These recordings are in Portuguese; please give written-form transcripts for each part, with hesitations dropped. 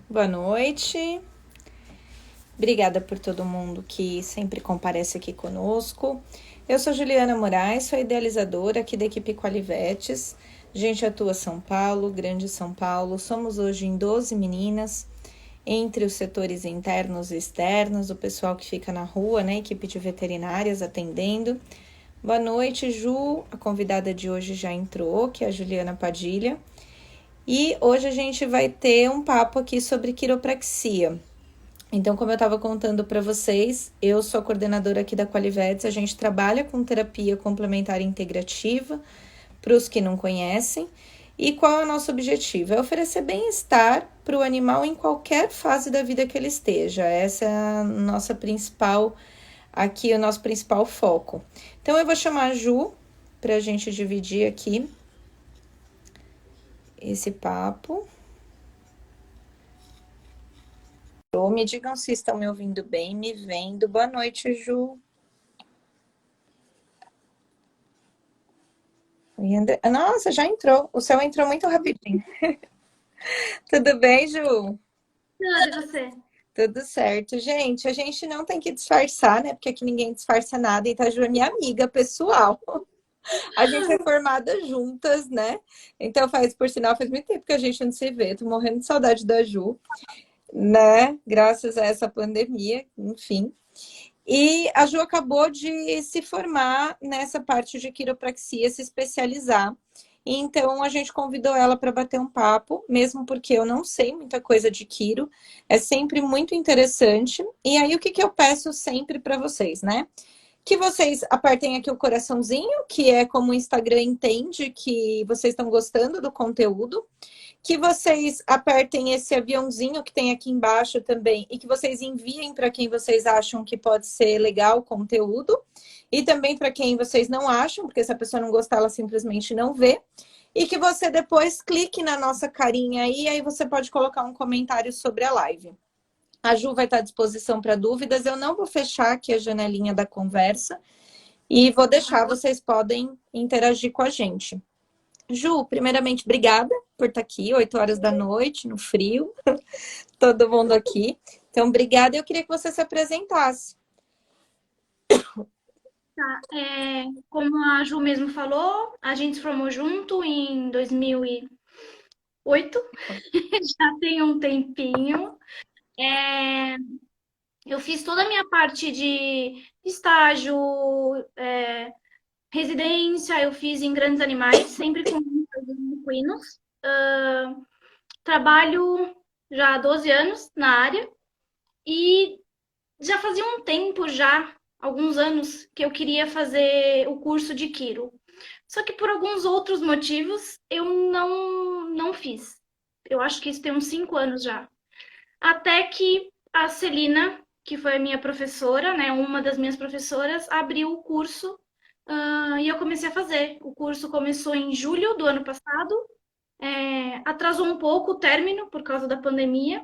Boa noite. Obrigada por todo mundo que sempre comparece aqui conosco. Eu sou Juliana Moraes, sou idealizadora aqui da equipe Qualivetes. A gente atua São Paulo, Grande São Paulo. Somos hoje em 12 meninas, entre os setores internos e externos, o pessoal que fica na rua, né? Equipe de veterinárias atendendo. Boa noite, Ju. A convidada de hoje já entrou, que é a Juliana Padilha. E hoje a gente vai ter um papo aqui sobre quiropraxia. Então, como eu estava contando para vocês, eu sou a coordenadora aqui da Qualivetes, a gente trabalha com terapia complementar integrativa, para os que não conhecem. E qual é o nosso objetivo? É oferecer bem-estar para o animal em qualquer fase da vida que ele esteja. Essa é a nossa principal, aqui o nosso principal foco. Então, eu vou chamar a Ju para a gente dividir aqui esse papo. Me digam se estão me ouvindo bem, me vendo. Boa noite, Ju. Nossa, já entrou. O seu entrou muito rapidinho. Tudo bem, Ju? Tudo, e você? Tudo certo. Gente, a gente não tem que disfarçar, né? Porque aqui ninguém disfarça nada. Então, a Ju é minha amiga pessoal. A gente é formada juntas, né? Então, por sinal, faz muito tempo que a gente não se vê. Tô morrendo de saudade da Ju, né? Graças a essa pandemia, enfim. E a Ju acabou de se formar nessa parte de quiropraxia, se especializar. Então a gente convidou ela para bater um papo, mesmo porque eu não sei muita coisa de quiro, é sempre muito interessante. E aí o que eu peço sempre para vocês, né? Que vocês apertem aqui o coraçãozinho, que é como o Instagram entende que vocês estão gostando do conteúdo, que vocês apertem esse aviãozinho que tem aqui embaixo também e que vocês enviem para quem vocês acham que pode ser legal o conteúdo e também para quem vocês não acham, porque se a pessoa não gostar, ela simplesmente não vê. E que você depois clique na nossa carinha aí, aí você pode colocar um comentário sobre a live. A Ju vai estar à disposição para dúvidas. Eu não vou fechar aqui a janelinha da conversa e vou deixar, vocês podem interagir com a gente. Ju, primeiramente, obrigada por estar aqui, 8 horas da noite, no frio, todo mundo aqui. Então, obrigada. Eu queria que você se apresentasse. Tá, como a Ju mesmo falou, a gente se formou junto em 2008, já tem um tempinho. É, eu fiz toda a minha parte de estágio, residência, eu fiz em grandes animais, sempre com equinos. Trabalho já há 12 anos na área e já fazia um tempo já, alguns anos, que eu queria fazer o curso de Quiro. Só que por alguns outros motivos eu não fiz. Eu acho que isso tem uns 5 anos já. Até que a Celina, que foi a minha professora, né, uma das minhas professoras, abriu o curso, e eu comecei a fazer. O curso começou em julho do ano passado, atrasou um pouco o término por causa da pandemia.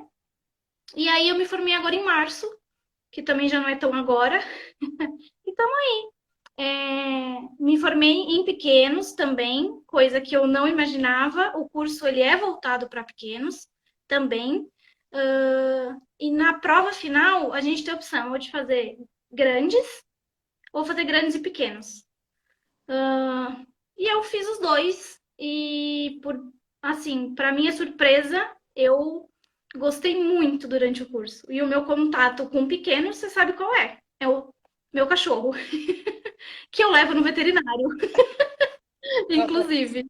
E aí eu me formei agora em março, que também já não é tão agora. Então, me formei em pequenos também, coisa que eu não imaginava. O curso ele é voltado para pequenos também. E na prova final, a gente tem a opção ou de fazer grandes ou fazer grandes e pequenos. E eu fiz os dois. E, assim, para minha surpresa, eu gostei muito durante o curso. E o meu contato com pequenos, você sabe qual é? É o meu cachorro, que eu levo no veterinário, inclusive.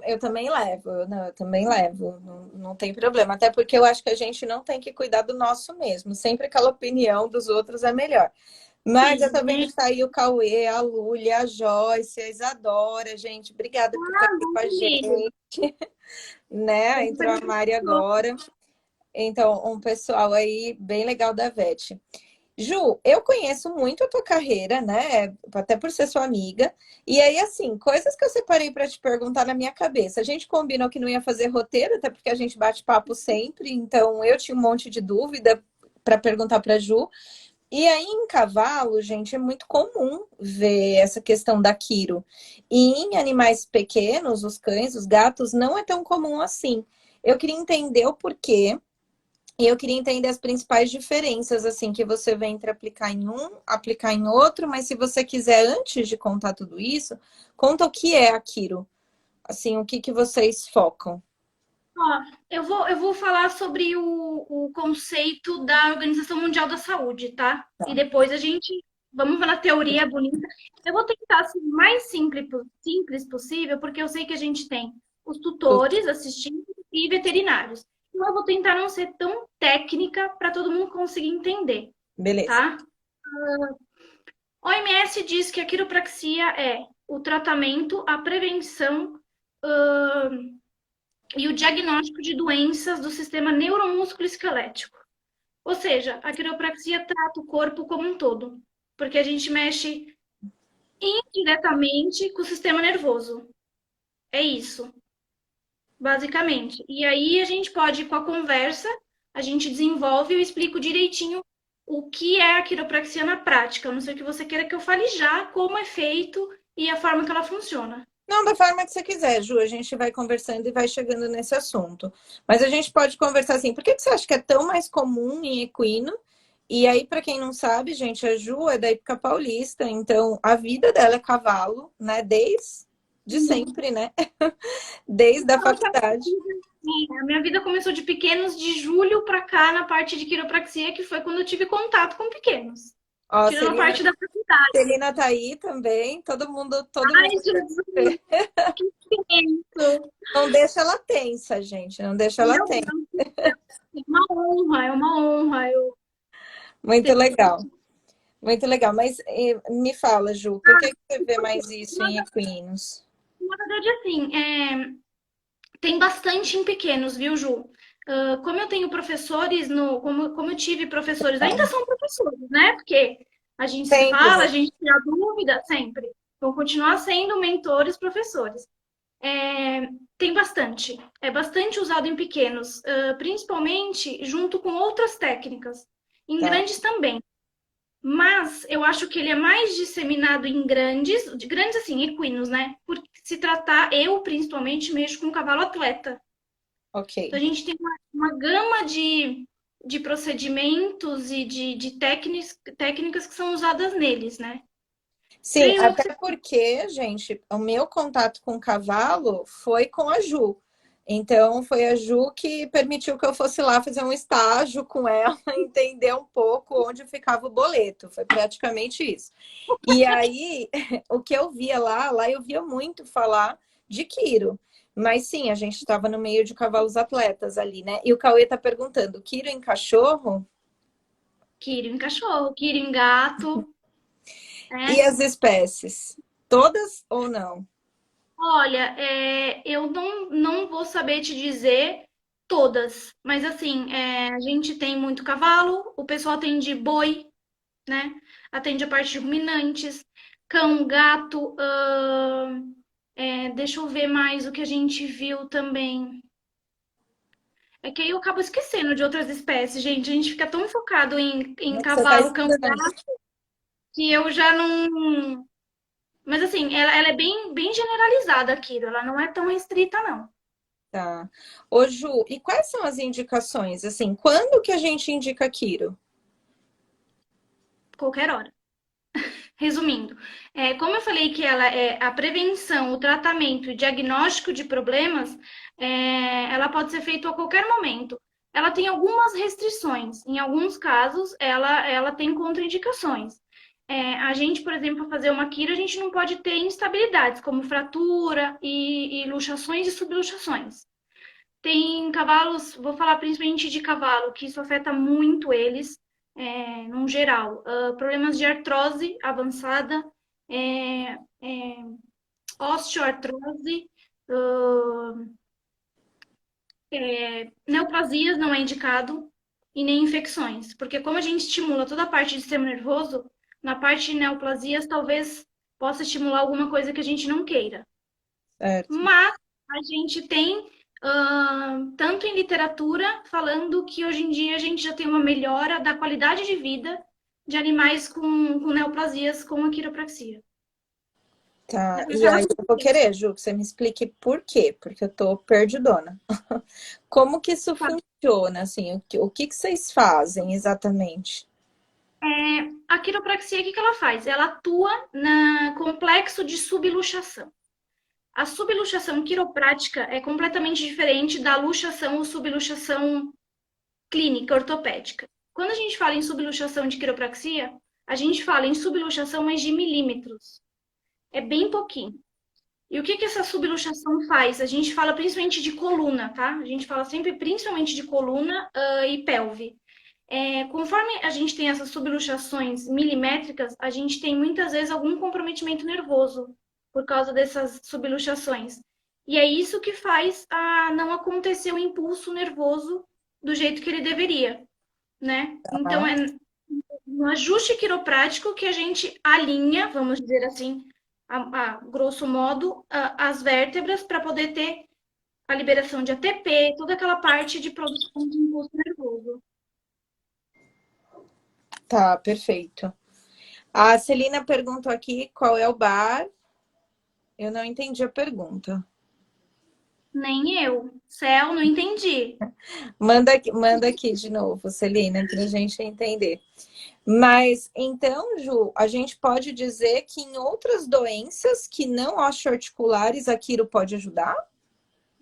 Eu também levo, não, eu também levo, não tem problema. Até porque eu acho que a gente não tem que cuidar do nosso mesmo. Sempre aquela opinião dos outros é melhor. Mas eu Sim, também está aí o Cauê, a Lúlia, a Joyce, a Isadora, gente. Obrigada por estar aqui com a comigo. gente, né? Entrou a Mari agora. Então, um pessoal aí bem legal da VET. Ju, eu conheço muito a tua carreira, né? Até por ser sua amiga. E aí, assim, coisas que eu separei para te perguntar na minha cabeça. A gente combinou que não ia fazer roteiro, até porque a gente bate papo sempre. Então, eu tinha um monte de dúvida para perguntar para Ju. E aí, em cavalo, gente, é muito comum ver essa questão da quiro. E em animais pequenos, os cães, os gatos, não é tão comum assim. Eu queria entender o porquê E eu queria entender as principais diferenças, assim, que você vê entre aplicar em um, aplicar em outro, mas se você quiser, antes de contar tudo isso, conta o que é a Quiro. Assim, o que que vocês focam. Ó, eu vou falar sobre o conceito da Organização Mundial da Saúde, tá? E depois a gente vamos na teoria bonita. Eu vou tentar ser o mais simples possível, porque eu sei que a gente tem os tutores assistindo e veterinários. Então eu vou tentar não ser tão técnica para todo mundo conseguir entender, Beleza. tá? A OMS diz que a quiropraxia é o tratamento, a prevenção, e o diagnóstico de doenças do sistema neuromúsculo-esquelético. Ou seja, a quiropraxia trata o corpo como um todo, porque a gente mexe indiretamente com o sistema nervoso. É isso, basicamente. E aí a gente pode, com a conversa, a gente desenvolve e eu explico direitinho o que é a quiropraxia na prática. A não ser que você queira que eu fale já como é feito e a forma que ela funciona. Não, da forma que você quiser, Ju, a gente vai conversando e vai chegando nesse assunto. Mas a gente pode conversar assim, por que que você acha que é tão mais comum em equino? E aí, para quem não sabe, gente, a Ju é da Hípica Paulista, então a vida dela é cavalo, né? Desde sempre, né? Desde a faculdade. A minha vida começou de pequenos, de julho para cá, na parte de quiropraxia, que foi quando eu tive contato com pequenos. Ó, Tirando a parte da faculdade. Celina tá aí também, todo mundo. Ai, Jesus, que tenso. Não deixa ela tensa, gente, não deixa ela Meu tensa. Deus, é uma honra, é uma honra. Eu Muito legal. Muito legal, mas me fala, Ju, por que que você vê mais isso em equinos? Na verdade, assim, tem bastante em pequenos, viu, Ju? Como eu tenho professores como eu tive professores, ainda são professores, né? Porque a gente se Sempre, fala, a né? gente tira dúvida sempre. Vão continuar sendo mentores, professores. Tem bastante. É bastante usado em pequenos, principalmente junto com outras técnicas. Em Tá, grandes também. Mas eu acho que ele é mais disseminado em grandes, de grandes assim, equinos, né? Por se tratar, eu principalmente mexo com cavalo atleta. Então ok. a gente tem uma gama de procedimentos e de técnicas que são usadas neles, né? Sim, Creio eu que até porque, gente, o meu contato com o cavalo foi com a Ju. Então, foi a Ju que permitiu que eu fosse lá fazer um estágio com ela, entender um pouco onde ficava o boleto. Foi praticamente isso. E aí, o que eu via lá eu via muito falar de Quiro. Mas sim, a gente estava no meio de cavalos atletas ali, né? E o Cauê tá perguntando, Quiro em cachorro? Quiro em cachorro, Quiro em gato, E né? as espécies? Todas ou não? Olha, eu não vou saber te dizer todas, mas assim, a gente tem muito cavalo, o pessoal atende boi, né? Atende a parte de ruminantes, cão, gato, deixa eu ver mais o que a gente viu também. É que aí eu acabo esquecendo de outras espécies, gente. A gente fica tão focado em Você está cavalo, cão, estudando. gato, que eu já não. Mas assim, ela é bem generalizada aqui, ela não é tão restrita, não. Tá. Ô, Ju, e quais são as indicações? Assim, quando que a gente indica Quiro? Qualquer hora. Resumindo, como eu falei que ela é a prevenção, o tratamento e diagnóstico de problemas, ela pode ser feita a qualquer momento. Ela tem algumas restrições. Em alguns casos, ela tem contraindicações. A gente, por exemplo, para fazer uma quira, a gente não pode ter instabilidades, como fratura e luxações e subluxações. Tem cavalos, vou falar principalmente de cavalo, que isso afeta muito eles, num geral. Problemas de artrose avançada, é, é, osteoartrose, neoplasias não é indicado, e nem infecções. Porque como a gente estimula toda a parte do sistema nervoso, na parte de neoplasias talvez possa estimular alguma coisa que a gente não queira. Certo. Mas a gente tem, tanto em literatura, falando que hoje em dia a gente já tem uma melhora da qualidade de vida de animais com neoplasias com a quiropraxia. Tá. Mas E ela aí eu vou querer, Ju, que você me explique por quê, porque eu tô perdidona. Como que isso funciona, assim? O que vocês fazem exatamente? a quiropraxia, o que que ela faz? Ela atua no complexo de subluxação. A subluxação quiroprática é completamente diferente da luxação ou subluxação clínica ortopédica. Quando a gente fala em subluxação de quiropraxia, a gente fala em subluxação mais de milímetros. É bem pouquinho. E o que que essa subluxação faz? A gente fala principalmente de coluna, tá? A gente fala sempre principalmente de coluna, e pelve. Conforme a gente tem essas subluxações milimétricas, a gente tem muitas vezes algum comprometimento nervoso por causa dessas subluxações. E é isso que faz a não acontecer o impulso nervoso do jeito que ele deveria, né? Então, Tá? é um ajuste quiroprático que a gente alinha, vamos dizer assim, a grosso modo, as vértebras para poder ter a liberação de ATP, toda aquela parte de produção de impulso nervoso. Tá, perfeito. A Celina perguntou aqui qual é o bar. Eu não entendi a pergunta. Nem eu. Céu, não entendi. Manda aqui de novo, Celina, para a gente entender. Mas então, Ju, a gente pode dizer que em outras doenças que não osteoarticulares, a quiro pode ajudar?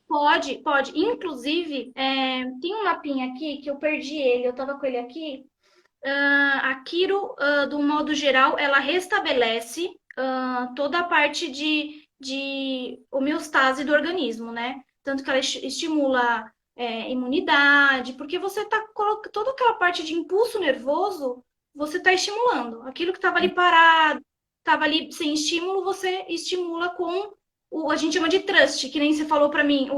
Pode, pode. Inclusive, tem um mapinha aqui que eu perdi ele, eu tava com ele aqui. A quiro, do modo geral, ela restabelece toda a parte de homeostase do organismo, né? Tanto que ela estimula imunidade, porque você tá colocando toda aquela parte de impulso nervoso, você tá estimulando. Aquilo que estava ali parado, estava ali sem estímulo, você estimula com a gente chama de trust, que nem você falou para mim,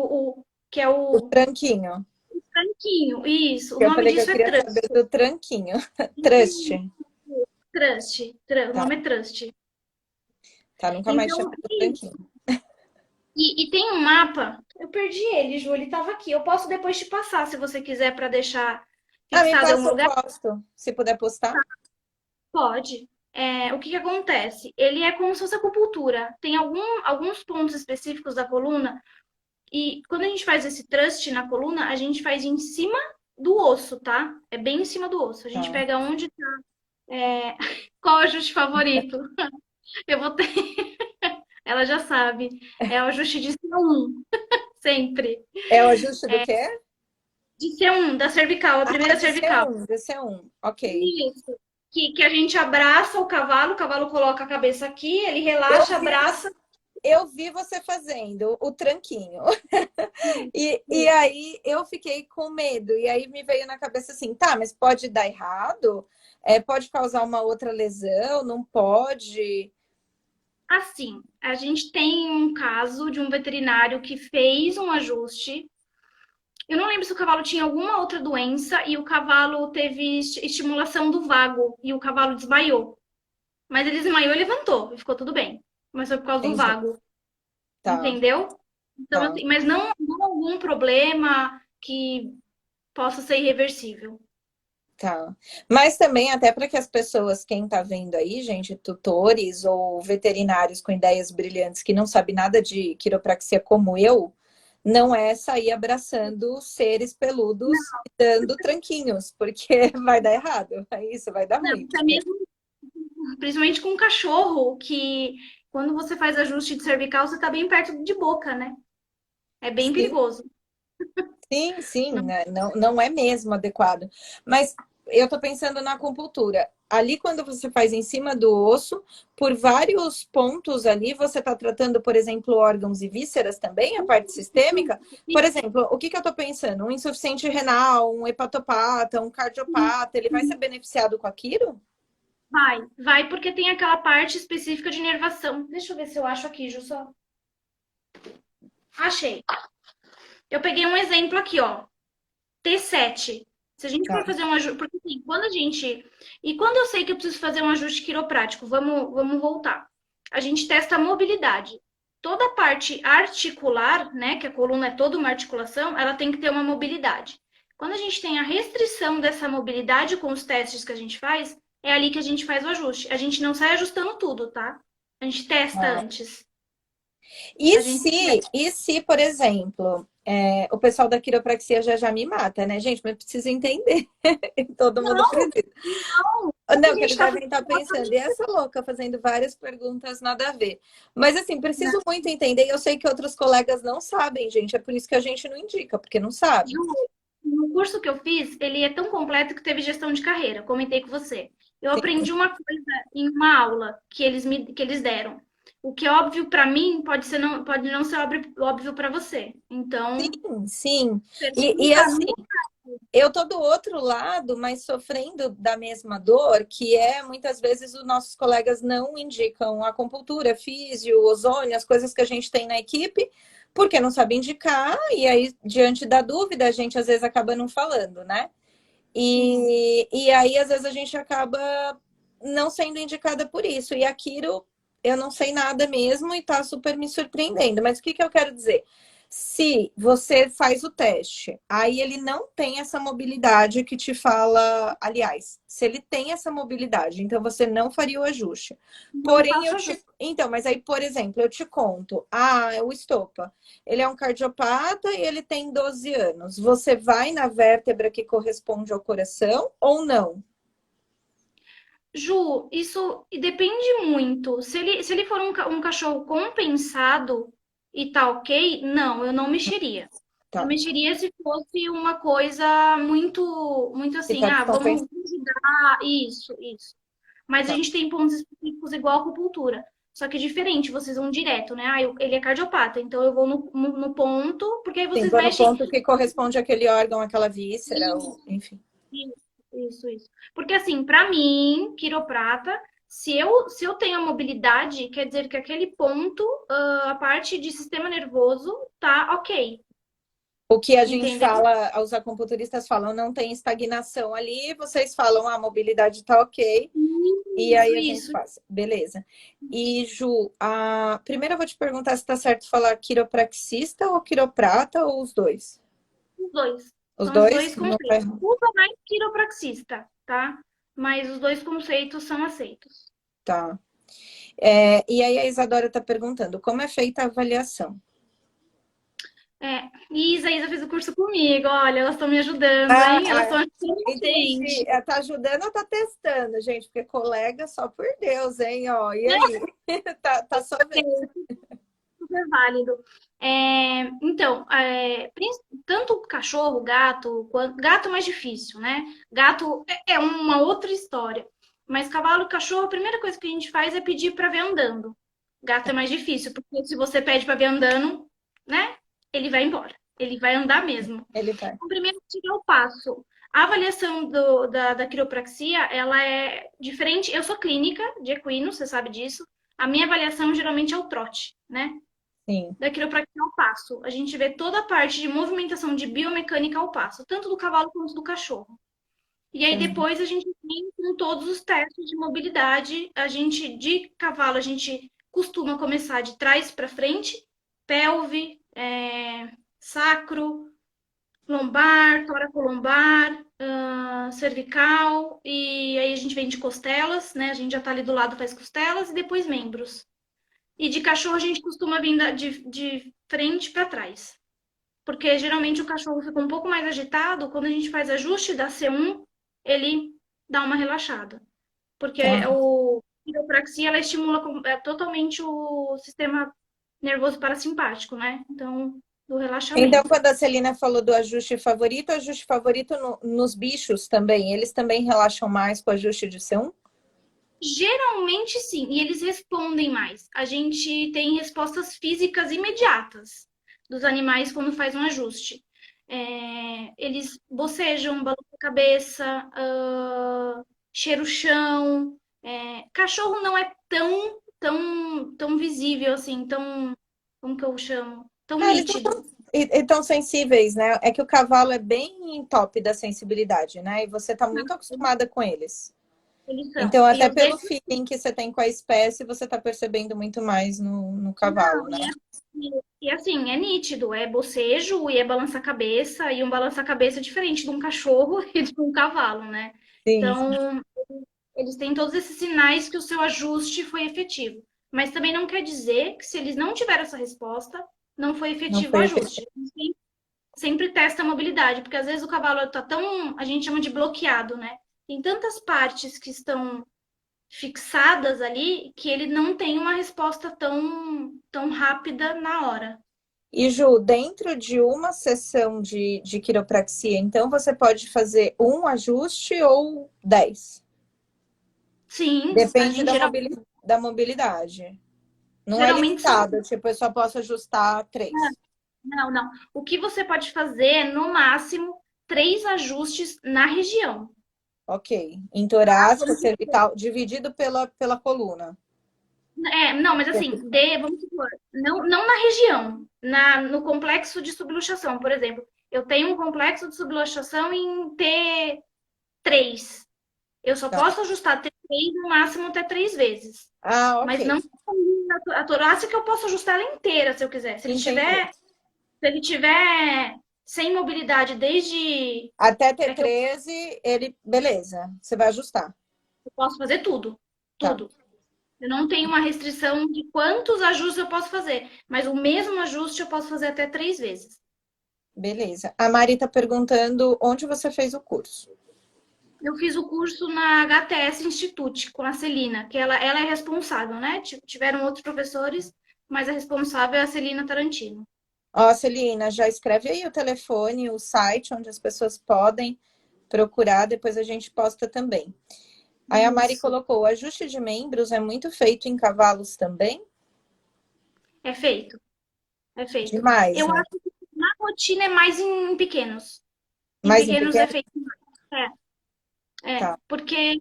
que é O o tranquinho. tranquinho. Isso, o Eu nome falei que eu disso é queria trust. saber do tranquinho. Trust. O Tá, nome é Trust. tá. Nunca mais Então, chamei do tranquinho. e tem um mapa, eu perdi ele, Ju, ele estava aqui. Eu posso depois te passar, se você quiser, para deixar Ah, me fixado em algum passa, eu lugar? posto. Se puder postar. Pode. O que que acontece? Ele é como se fosse acupuntura. Tem alguns pontos específicos da coluna, e quando a gente faz esse trust na coluna, a gente faz em cima do osso, tá? É bem em cima do osso. A gente Tá. pega onde tá. Qual é o ajuste favorito? Eu vou ter. Ela já sabe. É o ajuste de C1, sempre. É o ajuste do quê? De C1, da cervical, a Ah, primeira cervical. de C1. Ok. Isso. Que a gente abraça o cavalo coloca a cabeça aqui, ele Eu relaxa, vi, abraça. eu vi você fazendo o tranquinho. E aí eu fiquei com medo. E aí me veio na cabeça assim, tá, mas pode dar errado? Pode causar uma outra lesão? Não pode? Assim, a gente tem um caso de um veterinário que fez um ajuste. Eu não lembro se o cavalo tinha alguma outra doença e o cavalo teve estimulação do vago e o cavalo desmaiou. Mas ele desmaiou e levantou, e ficou tudo bem. Mas foi por causa do Entendi. vago, Tá, entendeu? Então, tá. assim, mas não algum problema que possa ser irreversível. Tá. Mas também, até para que as pessoas, quem está vendo aí, gente, tutores ou veterinários com ideias brilhantes que não sabe nada de quiropraxia como eu, não é sair abraçando seres peludos e dando tranquinhos, porque vai dar errado. Isso vai dar Não, ruim. até mesmo, principalmente com um cachorro, que quando você faz ajuste de cervical, você tá bem perto de boca, né? É bem Sim, perigoso. sim, sim, né? Não, não é mesmo adequado. Mas eu tô pensando na acupuntura. Ali, quando você faz em cima do osso, por vários pontos ali, você está tratando, por exemplo, órgãos e vísceras também, a parte sistêmica. Por exemplo, o que que eu tô pensando? Um insuficiente renal, um hepatopata, um cardiopata, ele vai ser beneficiado com aquilo? Vai, porque tem aquela parte específica de inervação. Deixa eu ver se eu acho aqui, Ju, só. Achei. Eu peguei um exemplo aqui, ó. T7. Se a gente Tá. for fazer um ajuste, porque assim, quando a gente. E quando eu sei que eu preciso fazer um ajuste quiroprático, vamos voltar. A gente testa a mobilidade. Toda a parte articular, né, que a coluna é toda uma articulação, ela tem que ter uma mobilidade. Quando a gente tem a restrição dessa mobilidade com os testes que a gente faz, é ali que a gente faz o ajuste. A gente não sai ajustando tudo, tá? A gente testa Ah. antes. E A gente se, e se, por exemplo, o pessoal da quiropraxia já me mata, né, gente? Mas precisa entender. Todo mundo não, precisa. não. O que a Não, que gente eles está devem fazendo estar pensando, e essa louca fazendo várias perguntas nada a ver. Mas assim, preciso muito entender, e eu sei que outros colegas não sabem, gente. É por isso que a gente não indica, porque não sabe. Ju, no curso que eu fiz, ele é tão completo que teve gestão de carreira, comentei com você. Eu Sim, aprendi uma coisa em uma aula que eles deram. O que é óbvio para mim pode não ser óbvio para você. Então, sim, sim. E pergunta assim, eu tô do outro lado, mas sofrendo da mesma dor, que é muitas vezes os nossos colegas não indicam acupuntura, físio, ozônio, as coisas que a gente tem na equipe, porque não sabe indicar, e aí, diante da dúvida, a gente às vezes acaba não falando, né? assim, E aí, às vezes, a gente acaba não sendo indicada por isso. E aquilo eu não sei nada mesmo e tá super me surpreendendo. Mas o que eu quero dizer? Se você faz o teste, aí ele não tem essa mobilidade que te fala. Aliás, se ele tem essa mobilidade, então você não faria o ajuste. não Porém, faço eu ajuste. te. Então, mas aí, por exemplo, eu te conto. Ah, é o estopa. Ele é um cardiopata e ele tem 12 anos. Você vai na vértebra que corresponde ao coração ou não? Ju, isso depende muito. Se ele for um cachorro compensado e tá ok, não, eu não mexeria. Eu Tá. mexeria se fosse uma coisa muito Que assim, tá ah, vamos descompensado. ajudar, isso. Mas a Tá. gente tem pontos específicos igual a acupuntura. Só que é diferente, vocês vão direto, né? Ah, ele é cardiopata, então eu vou no ponto, porque aí Sim, vocês vou no mexem. ponto que corresponde àquele órgão, àquela víscera, ou, enfim. Isso. Porque assim, pra mim, quiroprata, se eu tenho a mobilidade, quer dizer que aquele ponto, a parte de sistema nervoso tá ok, O que a gente entendeu? fala, os acupunturistas falam, não tem estagnação ali, vocês falam, a mobilidade tá ok, e aí a gente Isso. passa. Beleza. E, Ju, primeiro eu vou te perguntar se tá certo falar quiropraxista ou quiroprata ou os dois? Os dois. Os São os dois? dois Não vai. conceitos. Usa mais quiropraxista, tá? Mas os dois conceitos são aceitos. Tá. E aí a Isadora está perguntando como é feita a avaliação. É, Isa fez o curso comigo, olha, elas estão me ajudando, Ah, hein? Elas estão ajudando a entendi. gente. Tá ajudando ou tá testando, gente? Porque colega, só por Deus, hein? Ó, e aí? Tá só vendo. Super válido. Então, tanto o cachorro, gato, gato é mais difícil, né? Gato é uma outra história. Mas cavalo e cachorro, a primeira coisa que a gente faz é pedir para ver andando. Gato é mais difícil, porque se você pede para ver andando, né? Ele vai embora. Ele vai andar mesmo. Ele vai. Então, primeiro, tirar o passo. A avaliação da quiropraxia, ela é diferente. Eu sou clínica de equino, você sabe disso. A minha avaliação geralmente é o trote, né? Sim. Da quiropraxia ao passo. A gente vê toda a parte de movimentação de biomecânica ao passo, tanto do cavalo quanto do cachorro. E aí Entendi. depois a gente vem com todos os testes de mobilidade. A gente, de cavalo, a gente costuma começar de trás para frente, pelve, sacro, lombar, toracolombar, cervical, e aí a gente vem de costelas, né? A gente já tá ali do lado, faz costelas, e depois membros. E de cachorro a gente costuma vir de frente para trás. Porque geralmente o cachorro fica um pouco mais agitado, quando a gente faz ajuste da C1, ele dá uma relaxada. Porque Tá. o quiropraxia, ela estimula totalmente o sistema nervoso parasimpático, né? Então, do Então, relaxamento. quando a Celina falou do ajuste favorito nos bichos também, eles também relaxam mais com o ajuste de C1? Geralmente sim, e eles respondem mais. A gente tem respostas físicas imediatas dos animais quando faz um ajuste. Eles bocejam, balançam a cabeça, cheira o chão. Cachorro não é tão visível assim, como que eu chamo? Tão Eles não nítido. tão sensíveis, né? É que o cavalo é bem top da sensibilidade, né? E você tá muito acostumada com eles. Eles são. Então, E até eu pelo deixo. feeling que você tem com a espécie, você está percebendo muito mais no cavalo, Não, né? e assim, é nítido, é bocejo e é balançar a cabeça, e um balançar a cabeça é diferente de um cachorro e de um cavalo, né? Sim, sim. Então, eles têm todos esses sinais que o seu ajuste foi efetivo. Mas também não quer dizer que se eles não tiveram essa resposta, não foi Não efetivo o foi efetivo. ajuste. A gente sempre testa a mobilidade, porque às vezes o cavalo está tão, a gente chama de bloqueado, né? Tem tantas partes que estão fixadas ali que ele não tem uma resposta tão rápida na hora. E Ju, dentro de uma sessão de quiropraxia, então você pode fazer um ajuste ou 10? Sim, a Depende gente da mobilidade. Não é geralmente são. limitado, tipo, eu só posso ajustar 3. Não, não. O que você pode fazer é, no máximo, 3 ajustes na região. Ok. Em torácica, Vamos cervical, dividido pela coluna. Não, mas assim, vamos supor, não na região, no complexo de subluxação, por exemplo. Eu tenho um complexo de subluxação em T3. Eu só Tá. posso ajustar T3 no máximo até 3 vezes. Ah, Mas não ok. a torácica eu posso ajustar ela inteira, se eu quiser. Entendi. Se ele tiver sem mobilidade desde. Até ter É que eu 13, ele, beleza, você vai ajustar. posso fazer tudo. Tá, Tudo. Eu não tenho uma restrição de quantos ajustes eu posso fazer, mas o mesmo ajuste eu posso fazer até 3 vezes. beleza. A Mari tá perguntando onde você fez o curso. Eu fiz o curso na HTS Institute com a Celina, que ela é responsável, né? Tiveram outros professores, mas a responsável é a Celina Tarantino. Ó, Celina, já escreve aí o telefone, o site onde as pessoas podem procurar, depois a gente posta também. Aí a Mari Isso. colocou, o ajuste de membros é muito feito em cavalos também? É feito. É feito. Demais, Eu né? acho que na rotina é mais em pequenos. Em Mais em pequenos é pequeno? feito. Tá. Porque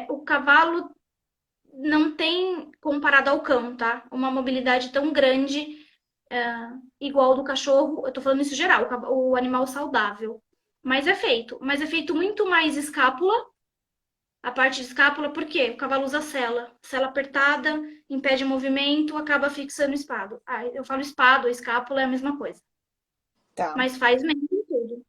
o cavalo não tem, comparado ao cão, tá? Uma mobilidade tão grande, igual do cachorro. Eu tô falando isso geral, o animal saudável. Mas é feito muito mais escápula, a parte de escápula, por quê? O cavalo usa sela. Sela apertada, impede movimento, acaba fixando o espado. Ah, eu falo espado, escápula é a mesma coisa. Tá. Mas faz mesmo tudo.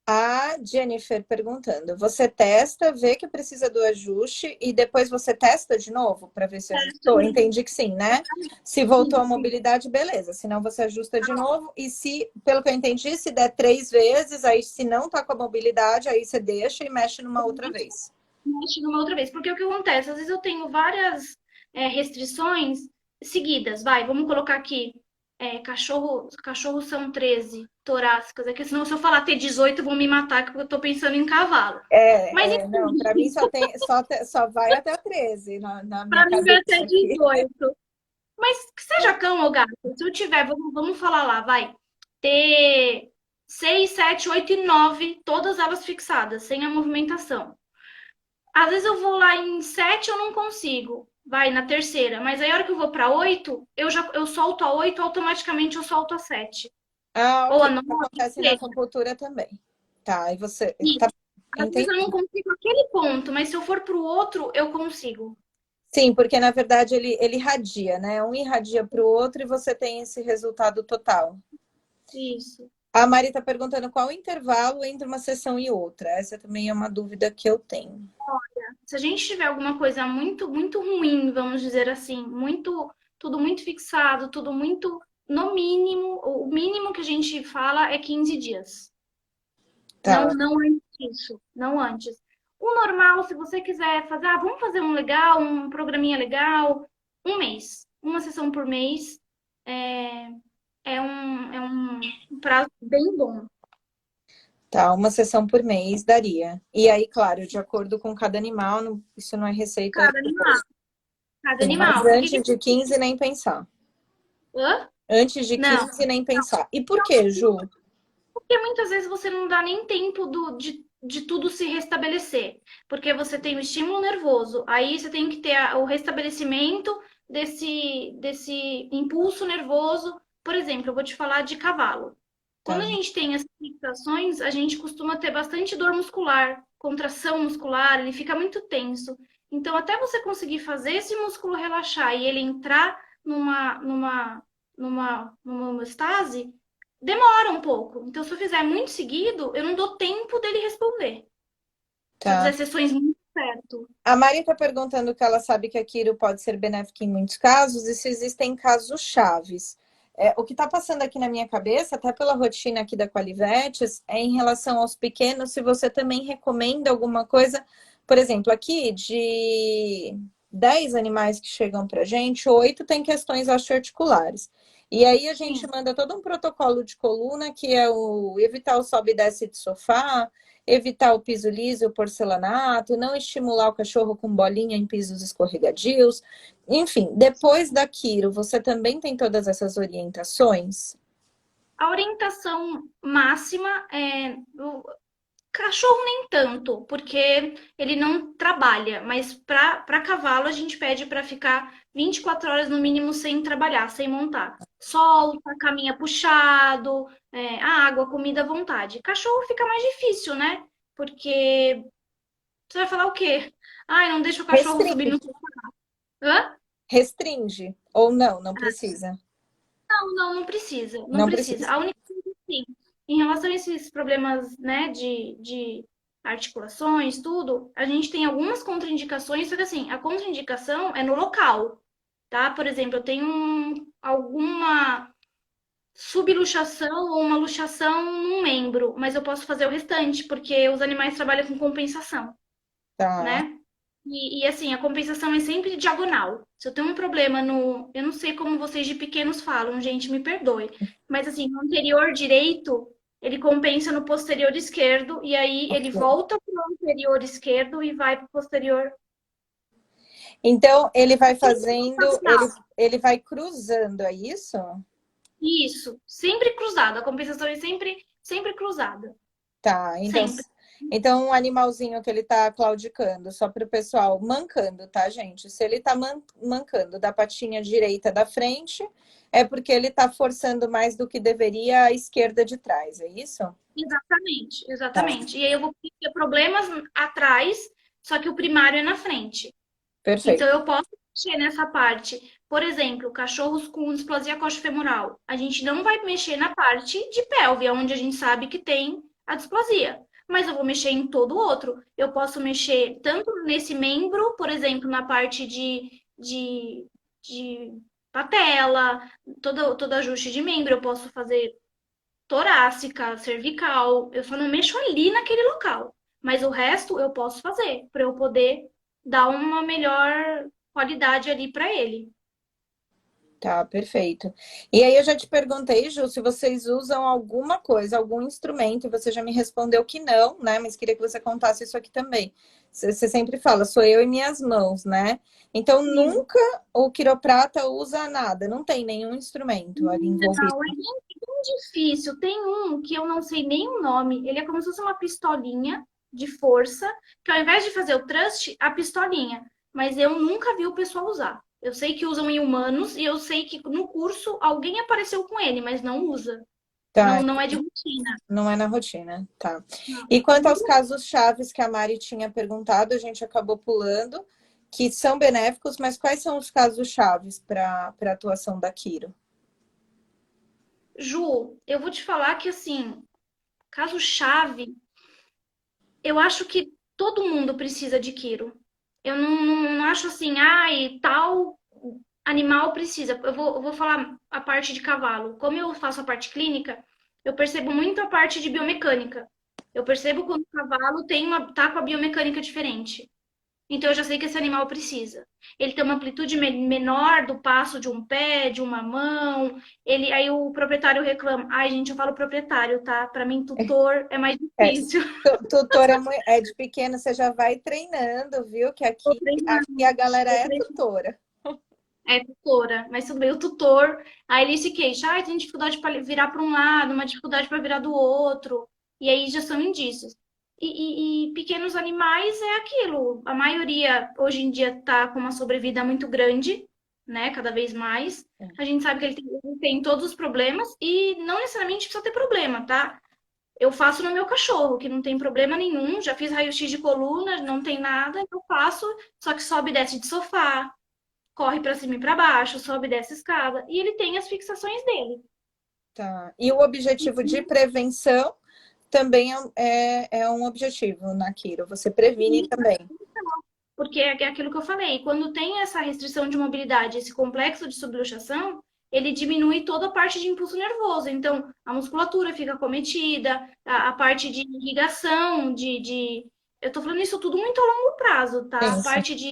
A Jennifer perguntando: você testa, vê que precisa do ajuste e depois você testa de novo para ver se ajustou? Entendi que sim, né? Se voltou Sim, a sim. mobilidade, beleza. Se não, você ajusta de novo. E se, pelo que eu entendi, se der 3 vezes, aí se não tá com a mobilidade, aí você deixa e mexe numa outra vez. Mexe numa outra vez. Porque o que acontece? Às vezes eu tenho várias restrições seguidas. Vai, vamos colocar aqui. Cachorros são 13 torácicas. É que senão, se eu falar ter 18 vão me matar, porque eu tô pensando em cavalo. Mas, Não, para mim só tem, só vai até 13 na minha para mim vai cabeça ser aqui. 18. Mas que seja cão ou gato. Se eu tiver, vamos falar lá, vai. Ter 6, 7, 8 e 9, todas elas fixadas, sem a movimentação. Às vezes eu vou lá em 7, eu não consigo. Vai na terceira. Mas aí a hora que eu vou para 8, eu solto a 8, automaticamente eu solto a 7. Ah, Ou ok. a 9, Isso acontece na 3. acupuntura também. Tá, e você. Isso. Tá, Às vezes entendi. eu não consigo aquele ponto, mas se eu for para o outro, eu consigo. Sim, porque na verdade ele irradia, né? Um irradia para o outro e você tem esse resultado total. Isso. A Mari está perguntando qual o intervalo entre uma sessão e outra. Essa também é uma dúvida que eu tenho. Se a gente tiver alguma coisa muito, muito ruim, vamos dizer assim, tudo muito fixado, tudo muito, no mínimo, o mínimo que a gente fala é 15 dias. Tá, Não antes disso, não antes. O normal, se você quiser fazer, vamos fazer um legal, um programinha legal, um mês. Uma sessão por mês é, é um prazo bem bom. tá. Uma sessão por mês daria. E aí, claro, de acordo com cada animal, isso não é receita. Cada animal, cada Sim, mas animal. Porque antes de 15 nem pensar. Hã? Antes de Não. 15 nem pensar. E por quê, Ju? Porque muitas vezes você não dá nem tempo de tudo se restabelecer. Porque você tem o estímulo nervoso, aí você tem que ter o restabelecimento desse impulso nervoso. Por exemplo, eu vou te falar de cavalo. Quando a Tá, gente tem essas fixações, a gente costuma ter bastante dor muscular, contração muscular, ele fica muito tenso. Então, até você conseguir fazer esse músculo relaxar e ele entrar numa homeostase, demora um pouco. Então, se eu fizer muito seguido, eu não dou tempo dele responder. Se eu tá. fizer sessões muito certo. A Mari está perguntando que ela sabe que a quiro pode ser benéfica em muitos casos e se existem casos chaves. O que está passando aqui na minha cabeça, até pela rotina aqui da Qualivetes, é em relação aos pequenos, se você também recomenda alguma coisa. Por exemplo, aqui de 10 animais que chegam para a gente, 8 têm questões osteoarticulares. E aí a gente Sim. manda todo um protocolo de coluna, que é o evitar o sobe e desce de sofá, evitar o piso liso e o porcelanato, não estimular o cachorro com bolinha em pisos escorregadios. Enfim, depois da quiro, você também tem todas essas orientações? A orientação máxima é o cachorro nem tanto, porque ele não trabalha, mas para cavalo a gente pede para ficar 24 horas no mínimo sem trabalhar, sem montar. Solta, caminha puxado, a água, comida à vontade. Cachorro fica mais difícil, né? Porque você vai falar o quê? Ai, não deixa o cachorro subir Restringe, no. Hã? restringe ou não, não precisa. Não, não, não precisa, não Não precisa. precisa. A única coisa, sim, em relação a esses problemas, né, de articulações, tudo, a gente tem algumas contraindicações, só que assim, a contraindicação é no local, tá? Por exemplo, eu tenho alguma subluxação ou uma luxação num membro, mas eu posso fazer o restante, porque os animais trabalham com compensação, Tá. né? Assim, a compensação é sempre diagonal. Se eu tenho um problema no. Eu não sei como vocês de pequenos falam, gente, me perdoe. Mas assim, no anterior direito, ele compensa no posterior esquerdo, e aí ele Ok. volta para o anterior esquerdo e vai para o posterior. Então, ele vai Sempre fazendo, diagonal. ele vai cruzando, é isso? Isso, sempre cruzado. A compensação é sempre cruzada. Tá, Sempre. então um animalzinho que ele tá claudicando, só para o pessoal, mancando, tá, gente? Se ele tá mancando da patinha direita da frente, é porque ele tá forçando mais do que deveria a esquerda de trás, é isso? Exatamente, Tá, exatamente. E aí eu vou ter problemas atrás, só que o primário é na frente. Então, perfeito. eu posso mexer nessa parte. Por exemplo, cachorros com displasia coxofemoral. A gente não vai mexer na parte de pelve, onde a gente sabe que tem a displasia. Mas eu vou mexer em todo o outro. Eu posso mexer tanto nesse membro, por exemplo, na parte de patela, todo ajuste de membro. Eu posso fazer torácica, cervical. Eu só não mexo ali naquele local. Mas o resto eu posso fazer, para eu poder dar uma melhor qualidade ali para ele. Tá, perfeito. E aí eu já te perguntei, Ju, se vocês usam alguma coisa, algum instrumento, e você já me respondeu que não, né? Mas queria que você contasse isso aqui também. Você sempre fala, sou eu e minhas mãos, né? Então Sim. nunca o quiroprata usa nada, não tem nenhum instrumento ali envolvido. Não, é bem difícil. Tem um que eu não sei nem o nome. Ele é como se fosse uma pistolinha de força, que ao invés de fazer o thrust, a pistolinha. Mas eu nunca vi o pessoal usar. Eu sei que usam em humanos e eu sei que no curso alguém apareceu com ele, mas não usa. Tá, Não, não é de rotina. não é na rotina, tá. Não. E quanto aos casos chaves que a Mari tinha perguntado, a gente acabou pulando, que são benéficos, mas quais são os casos chaves para a atuação da Quiro? Ju, eu vou te falar que assim, caso-chave, eu acho que todo mundo precisa de quiro. Eu não acho assim, ai, tal animal precisa. Eu vou falar a parte de cavalo. Como eu faço a parte clínica, eu percebo muito a parte de biomecânica. Eu percebo quando o cavalo tá com a biomecânica diferente. Então eu já sei que esse animal precisa. Ele tem uma amplitude menor do passo de um pé, de uma mão. Aí o proprietário reclama. Ai, gente, eu falo proprietário, tá? Para mim, tutor é mais É, difícil. tutor é de pequeno, você já vai treinando, viu? Que Tô aqui a treinando, galera tô é treinando. tutora. É tutora, mas tudo bem, o tutor. Aí ele se queixa, ai, tem dificuldade para virar para um lado, uma dificuldade para virar do outro. E aí já são indícios. E pequenos animais é aquilo. A maioria hoje em dia está com uma sobrevida muito grande, né? Cada vez mais. A gente sabe que ele tem todos os problemas e não necessariamente precisa ter problema, tá? Eu faço no meu cachorro, que não tem problema nenhum. Já fiz raio-x de coluna, não tem nada. Eu faço, só que sobe e desce de sofá, corre para cima e para baixo, sobe e desce escada. E ele tem as fixações dele. Tá. E o objetivo de prevenção também é um objetivo na Quiro. Você previne também. Porque é aquilo que eu falei, quando tem essa restrição de mobilidade, esse complexo de subluxação, ele diminui toda a parte de impulso nervoso. Então, a musculatura fica acometida, a parte de irrigação, Eu tô falando isso tudo muito a longo prazo, tá? A Sim, sim. parte de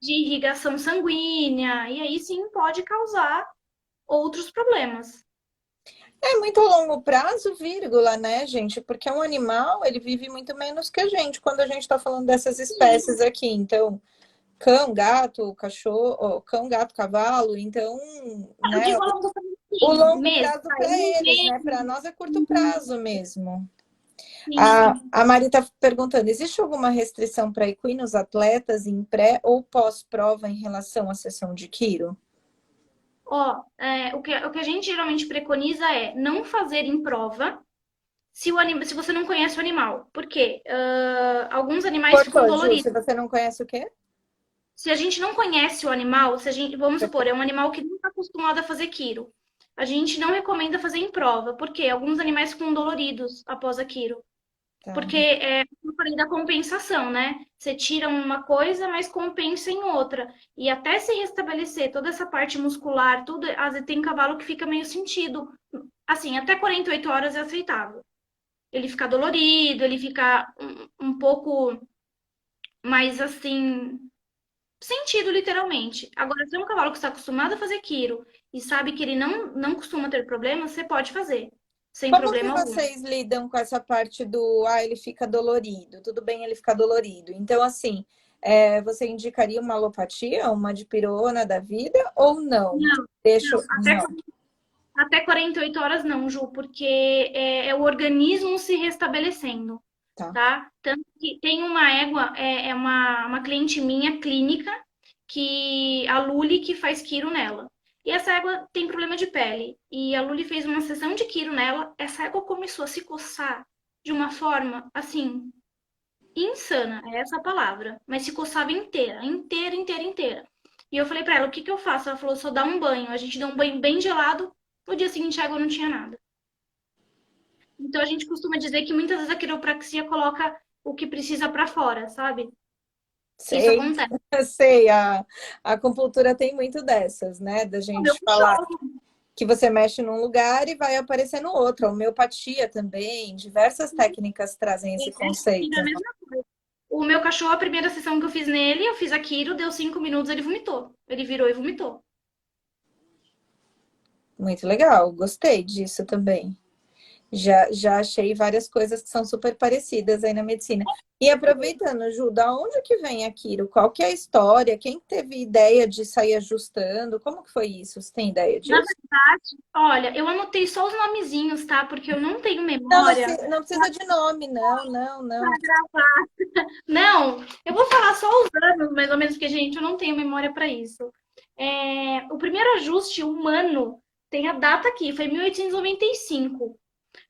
irrigação sanguínea, e aí sim pode causar outros problemas. É muito longo prazo, vírgula, né, gente? Porque um animal, ele vive muito menos que a gente, quando a gente está falando dessas espécies aqui. Então, cão, gato, cachorro, ó, cão, gato, cavalo. Então, Eu né, digo a longo prazo, o sim, longo mês, prazo aí para um eles, né? Para mês, nós é curto prazo mesmo. sim, sim. A Mari está perguntando: existe alguma restrição para equinos atletas em pré ou pós-prova em relação à sessão de quiro? Ó, o que a gente geralmente preconiza é não fazer em prova se você não conhece o animal. Por quê? Alguns animais ficam Cortou, Ju, se doloridos. você não conhece o quê? Se a gente não conhece o animal, se a gente, vamos supor, é um animal que não está acostumado a fazer quiro, a gente não recomenda fazer em prova. Por quê? Alguns animais ficam doloridos após a quiro. Tá. Porque eu falei da compensação, né? Você tira uma coisa, mas compensa em outra. E até se restabelecer toda essa parte muscular, tudo, às vezes tem cavalo que fica meio sentido. Assim, até 48 horas é aceitável. Ele fica dolorido, ele fica um pouco mais assim, sentido literalmente. Agora, se é um cavalo que está acostumado a fazer quiro e sabe que ele não costuma ter problemas, você pode fazer, sem Como que problema algum. vocês lidam com essa parte do, ele fica dolorido? Tudo bem, ele fica dolorido. Então, assim, você indicaria uma alopatia, uma dipirona da vida ou não? Não, Deixa, não, não, até 48 horas não, Ju, porque é o organismo se restabelecendo, tá. tá? Tanto que tem uma égua, é uma cliente minha clínica, que a Luli que faz quiro nela. E essa égua tem problema de pele. E a Luli fez uma sessão de quiro nela, essa égua começou a se coçar de uma forma, assim, insana, é essa a palavra. Mas se coçava inteira, inteira, inteira, inteira. E eu falei pra ela, o que que eu faço? Ela falou, só dá um banho. A gente deu um banho bem gelado, no dia seguinte a água não tinha nada. Então a gente costuma dizer que muitas vezes a quiropraxia coloca o que precisa pra fora, sabe? Isso Sei, acontece. sei, a acupuntura tem muito dessas, né? Da O meu gente falar cachorro. que você mexe num lugar e vai aparecer no outro. A homeopatia também, diversas técnicas trazem esse E a conceito. mesma coisa. O meu cachorro, a primeira sessão que eu fiz nele, eu fiz a quiro, deu 5 minutos, ele vomitou. Ele virou e vomitou. Muito legal, gostei disso também. Já achei várias coisas que são super parecidas aí na medicina. E aproveitando, Ju, da onde que vem aquilo? Qual que é a história? Quem teve ideia de sair ajustando? Como que foi isso? Você tem ideia Na disso? verdade, olha, eu anotei só os nomezinhos, tá? Porque eu não tenho Não, memória não precisa de nome, não, não, pra não. gravar. Não, eu vou falar só os anos, mais ou menos, porque, gente, eu não tenho memória para isso. O primeiro ajuste humano tem a data aqui, foi 1895.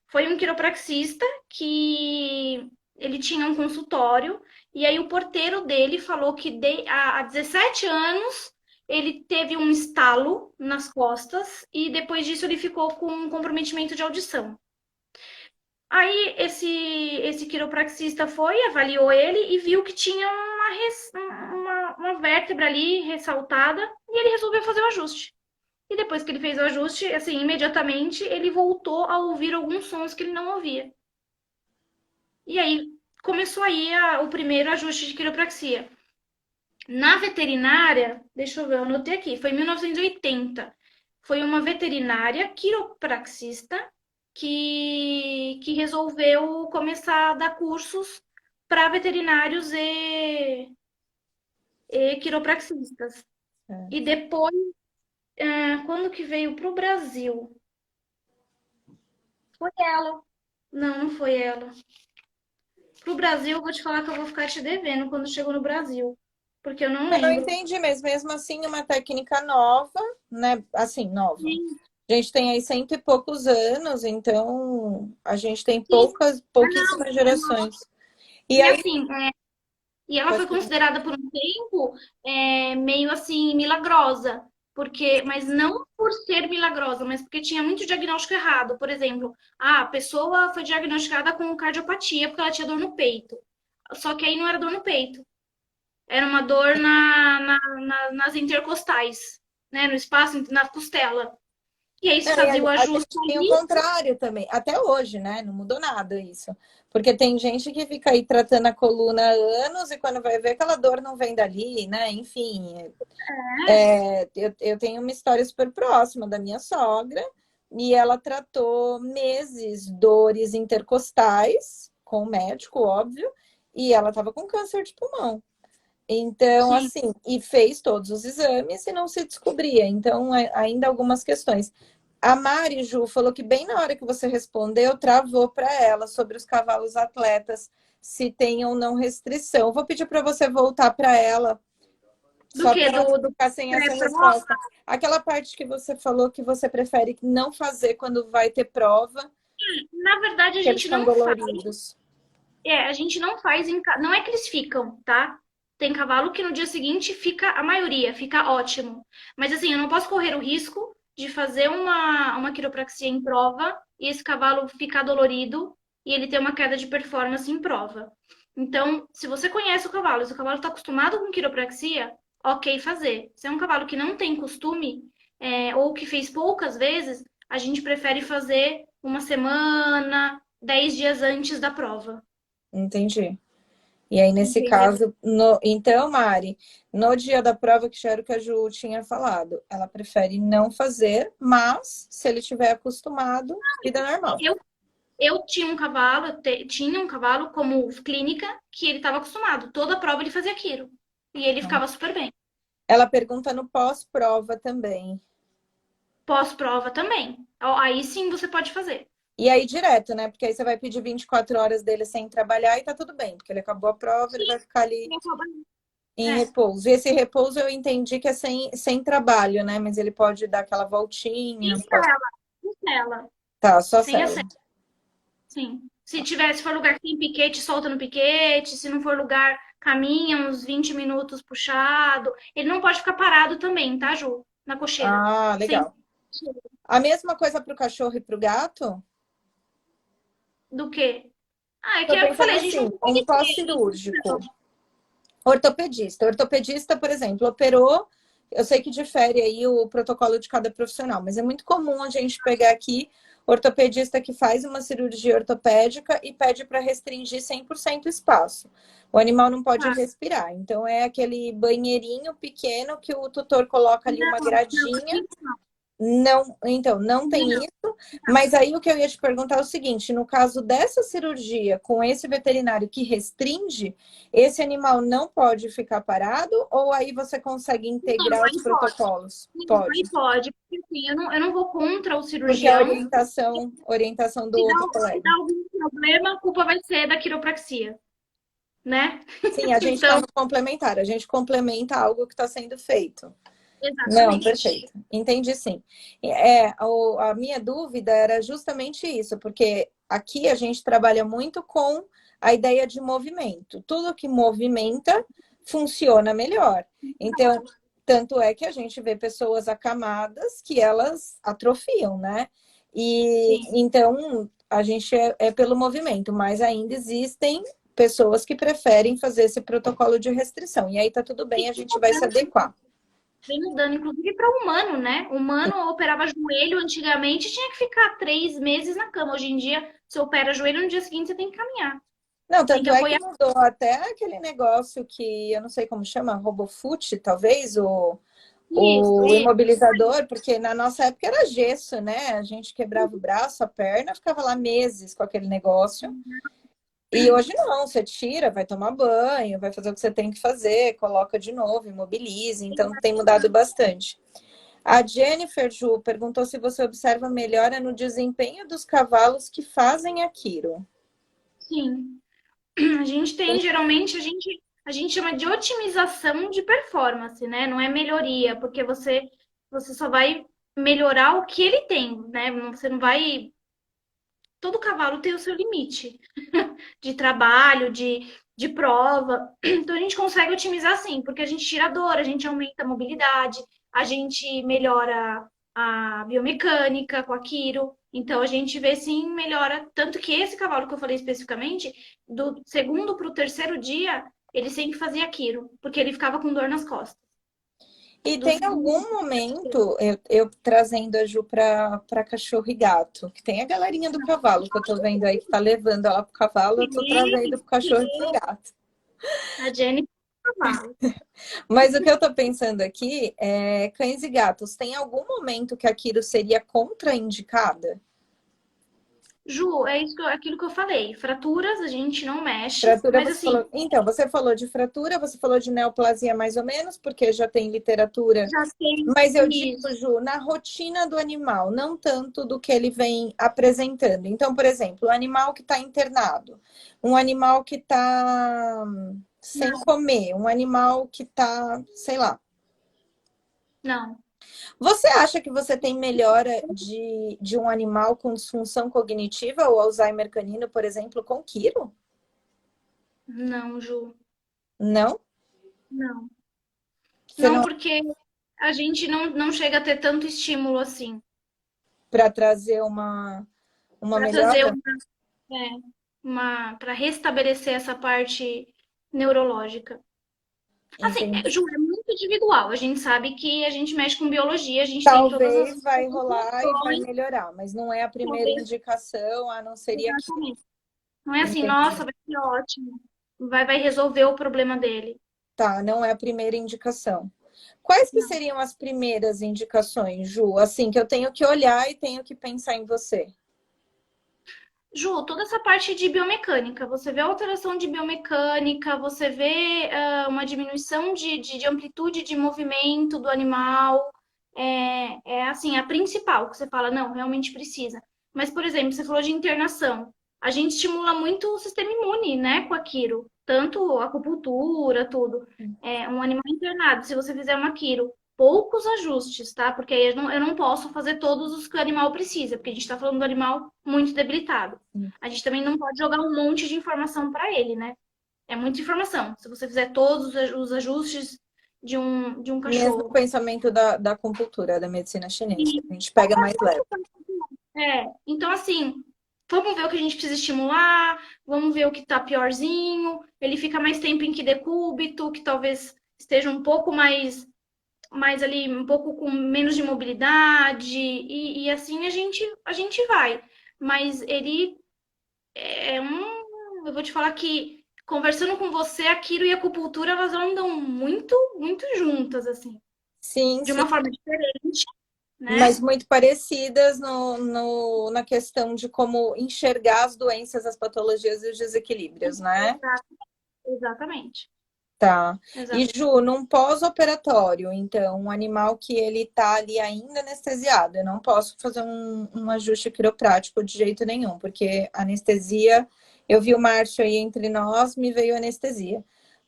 Foi um quiropraxista que ele tinha um consultório e aí o porteiro dele falou que há 17 anos ele teve um estalo nas costas e depois disso ele ficou com um comprometimento de audição. Aí esse quiropraxista foi, avaliou ele e viu que tinha uma vértebra ali ressaltada e ele resolveu fazer o ajuste. E depois que ele fez o ajuste, assim, imediatamente ele voltou a ouvir alguns sons que ele não ouvia. E aí começou aí o primeiro ajuste de quiropraxia. Na veterinária, deixa eu ver, eu anotei aqui, foi em 1980. Foi uma veterinária quiropraxista que resolveu começar a dar cursos para veterinários e quiropraxistas. É. E depois, quando que veio para o Brasil? Foi ela. Não, não foi ela. Pro Brasil, eu vou te falar que eu vou ficar te devendo quando chegou no Brasil, porque eu não Eu lembro. entendi, mas mesmo assim, uma técnica nova, né? Assim, nova. Sim, A gente tem aí cento e poucos anos, então a gente tem sim. Ah, não. pouquíssimas gerações. E E aí, assim, e ela pode foi falar. considerada por um tempo meio assim milagrosa, porque, mas não por ser milagrosa, mas porque tinha muito diagnóstico errado. Por exemplo, a pessoa foi diagnosticada com cardiopatia porque ela tinha dor no peito. Só que aí não era dor no peito. era uma dor nas intercostais, né? No espaço, na costela. E aí se Não, e fazia o a ajuste gente tem o ali. contrário também, até hoje, né? Não mudou nada isso. Porque tem gente que fica aí tratando a coluna há anos e quando vai ver aquela dor não vem dali, né? Enfim, eu tenho uma história super próxima da minha sogra e ela tratou meses dores intercostais com o médico, óbvio, e ela estava com câncer de pulmão. Então, Sim, assim, e fez todos os exames e não se descobria. Então, ainda algumas questões. A Mari Ju falou que bem na hora que você respondeu, travou para ela sobre os cavalos atletas, se tem ou não restrição. Vou pedir para você voltar para ela, do só que? para ela não Do ficar sem essa pré-prova? resposta. Aquela parte que você falou que você prefere não fazer quando vai ter prova, Na verdade, a que eles gente estão não faz. doloridos. A gente não faz não é que eles ficam, tá? Tem cavalo que no dia seguinte fica, a maioria, fica ótimo. Mas assim, eu não posso correr o risco de fazer uma quiropraxia em prova e esse cavalo ficar dolorido e ele ter uma queda de performance em prova. Então, se você conhece o cavalo, se o cavalo está acostumado com quiropraxia, ok fazer. Se é um cavalo que não tem costume, ou que fez poucas vezes, a gente prefere fazer uma semana, 10 dias antes da prova. Entendi. E aí, nesse Entendeu? caso, então, Mari, no dia da prova, que já era o que a Ju tinha falado, ela prefere não fazer, mas se ele tiver acostumado, vida normal. Eu, eu tinha um cavalo, tinha um cavalo como clínica que ele estava acostumado. Toda prova ele fazia aquilo. E ele ficava super bem. Ela pergunta no pós-prova também. Pós-prova também. Aí sim você pode fazer. E aí, direto, né? Porque aí você vai pedir 24 horas dele sem trabalhar e tá tudo bem, porque ele acabou a prova, ele Sim, vai ficar ali ele acaba- em é. repouso. E esse repouso eu entendi que é sem trabalho, né? Mas ele pode dar aquela voltinha. Sem cela, sem cela. Tá, só Sem a cela. cela, sim. Se for lugar que tem piquete, solta no piquete. Se não for lugar, caminha uns 20 minutos puxado. Ele não pode ficar parado também, tá, Ju? Na cocheira. Ah, Sem legal. A mesma coisa para o cachorro e para o gato? do que? É que Tô é o que eu pensando falei, a gente não assim, um consegue ter isso. pós-cirúrgico. Ortopedista. Ortopedista, por exemplo, operou. Eu sei que difere aí o protocolo de cada profissional, mas é muito comum a gente pegar aqui ortopedista que faz uma cirurgia ortopédica e pede para restringir 100% o espaço. O animal não pode Ah, respirar. Então, é aquele banheirinho pequeno que o tutor coloca ali uma não, gradinha. isso não. Não, então, não tem Não, isso, mas aí o que eu ia te perguntar é o seguinte: no caso dessa cirurgia com esse veterinário que restringe, esse animal não pode ficar parado ou aí você consegue não, integrar os aí pode. protocolos? Não, aí Pode, pode. Porque assim, eu não vou contra o porque a cirurgião. orientação do outro Se colega. dá algum problema, a culpa vai ser da quiropraxia, né? Sim, a gente está Então, no complementar, a gente complementa algo que está sendo feito. Não, exatamente. perfeito. Entendi, sim. A minha dúvida era justamente isso, porque aqui a gente trabalha muito com a ideia de movimento. Tudo que movimenta funciona melhor. Então, tanto é que a gente vê pessoas acamadas que elas atrofiam, né? E Sim. então a gente é pelo movimento, mas ainda existem pessoas que preferem fazer esse protocolo de restrição. E aí tá tudo bem, a gente vai se adequar. Vem mudando, inclusive para o humano, né? O humano operava joelho antigamente, tinha que ficar 3 meses na cama. Hoje em dia, se opera joelho, no dia seguinte você tem que caminhar. Não, Tem que tanto é que apoiar. mudou até aquele negócio que eu não sei como chama, RoboFoot, talvez, o Isso. imobilizador, porque na nossa época era gesso, né? A gente quebrava o braço, a perna, ficava lá meses com aquele negócio. E hoje não, você tira, vai tomar banho, vai fazer o que você tem que fazer, coloca de novo, imobiliza, então tem mudado bastante. A Jennifer Ju perguntou se você observa melhora no desempenho dos cavalos que fazem aquilo. Sim. A gente tem, geralmente, a gente chama de otimização de performance, né? Não é melhoria, porque você só vai melhorar o que ele tem, né? Você não vai. Todo cavalo tem o seu limite de trabalho, de prova. Então a gente consegue otimizar sim, porque a gente tira a dor, a gente aumenta a mobilidade, a gente melhora a biomecânica com a Quiro. Então a gente vê sim melhora. Tanto que esse cavalo que eu falei especificamente, do segundo para o terceiro dia, ele sempre fazia aquilo, porque ele ficava com dor nas costas. E tem Dos... algum momento, eu trazendo a Ju para cachorro e gato, que tem a galerinha do cavalo que eu tô vendo aí que tá levando ela pro cavalo, eu tô trazendo pro cachorro e pro gato. A Jenny cavalo. Mas o que eu tô pensando aqui é cães e gatos. Tem algum momento que aquilo seria contraindicada? Ju, é isso aquilo que eu falei. Fraturas a gente não mexe, Fratura, mas você assim, falou. Então, você falou de fratura, você falou de neoplasia mais ou menos, porque já tem literatura. já sei Mas eu digo, isso. Ju, na rotina do animal, não tanto do que ele vem apresentando. Então, por exemplo, o animal que está internado, um animal que está sem Não, comer, um animal que está, sei lá. não, Você acha que você tem melhora de um animal com disfunção cognitiva ou Alzheimer canino, por exemplo, com quiro? não, Ju. Não? Não. Você Não, não porque a gente não chega a ter tanto estímulo assim. para trazer uma Para trazer melhora? para restabelecer essa parte neurológica. Assim, Entendi. Ju, é muito individual. A gente sabe que a gente mexe com biologia, a gente tem todas as Talvez vai rolar e vai funções, melhorar, mas não é a primeira talvez, indicação, não seria aqui. exatamente. Não é assim, Entendi. nossa, vai ser ótimo. Vai resolver o problema dele. Tá, não é a primeira indicação. Quais que Não. seriam as primeiras indicações, Ju? Assim, que eu tenho que olhar e tenho que pensar em você. Ju, toda essa parte de biomecânica, você vê alteração de biomecânica, você vê uma diminuição de amplitude de movimento do animal, é assim, a principal que você fala, não, realmente precisa. Mas, por exemplo, você falou de internação. A gente estimula muito o sistema imune, né, com aquilo, tanto a acupuntura, tudo. É, um animal internado, se você fizer uma quiro, poucos ajustes, tá? Porque aí eu não posso fazer todos os que o animal precisa, porque a gente está falando do animal muito debilitado. A gente também não pode jogar um monte de informação para ele, né? É muita informação. Se você fizer todos os ajustes de um Mesmo cachorro. pensamento da acupuntura, da medicina chinesa. E, A gente pega mais leve. então, assim, vamos ver o que a gente precisa estimular, vamos ver o que tá piorzinho. Ele fica mais tempo em que decúbito, que talvez esteja um pouco mais ali, um pouco com menos de mobilidade, e assim a gente vai. Mas ele é um. Eu vou te falar que, conversando com você, a Quiro e a acupuntura, elas andam muito, muito juntas, assim. Sim, De sim, uma forma diferente, mas né? muito parecidas na questão de como enxergar as doenças, as patologias e os desequilíbrios, né? Exatamente. Tá. E Exatamente. Ju, num pós-operatório, então, um animal que ele tá ali ainda anestesiado, eu não posso fazer um ajuste quiroprático de jeito nenhum, porque anestesia, eu vi o Márcio aí entre nós, me veio anestesia,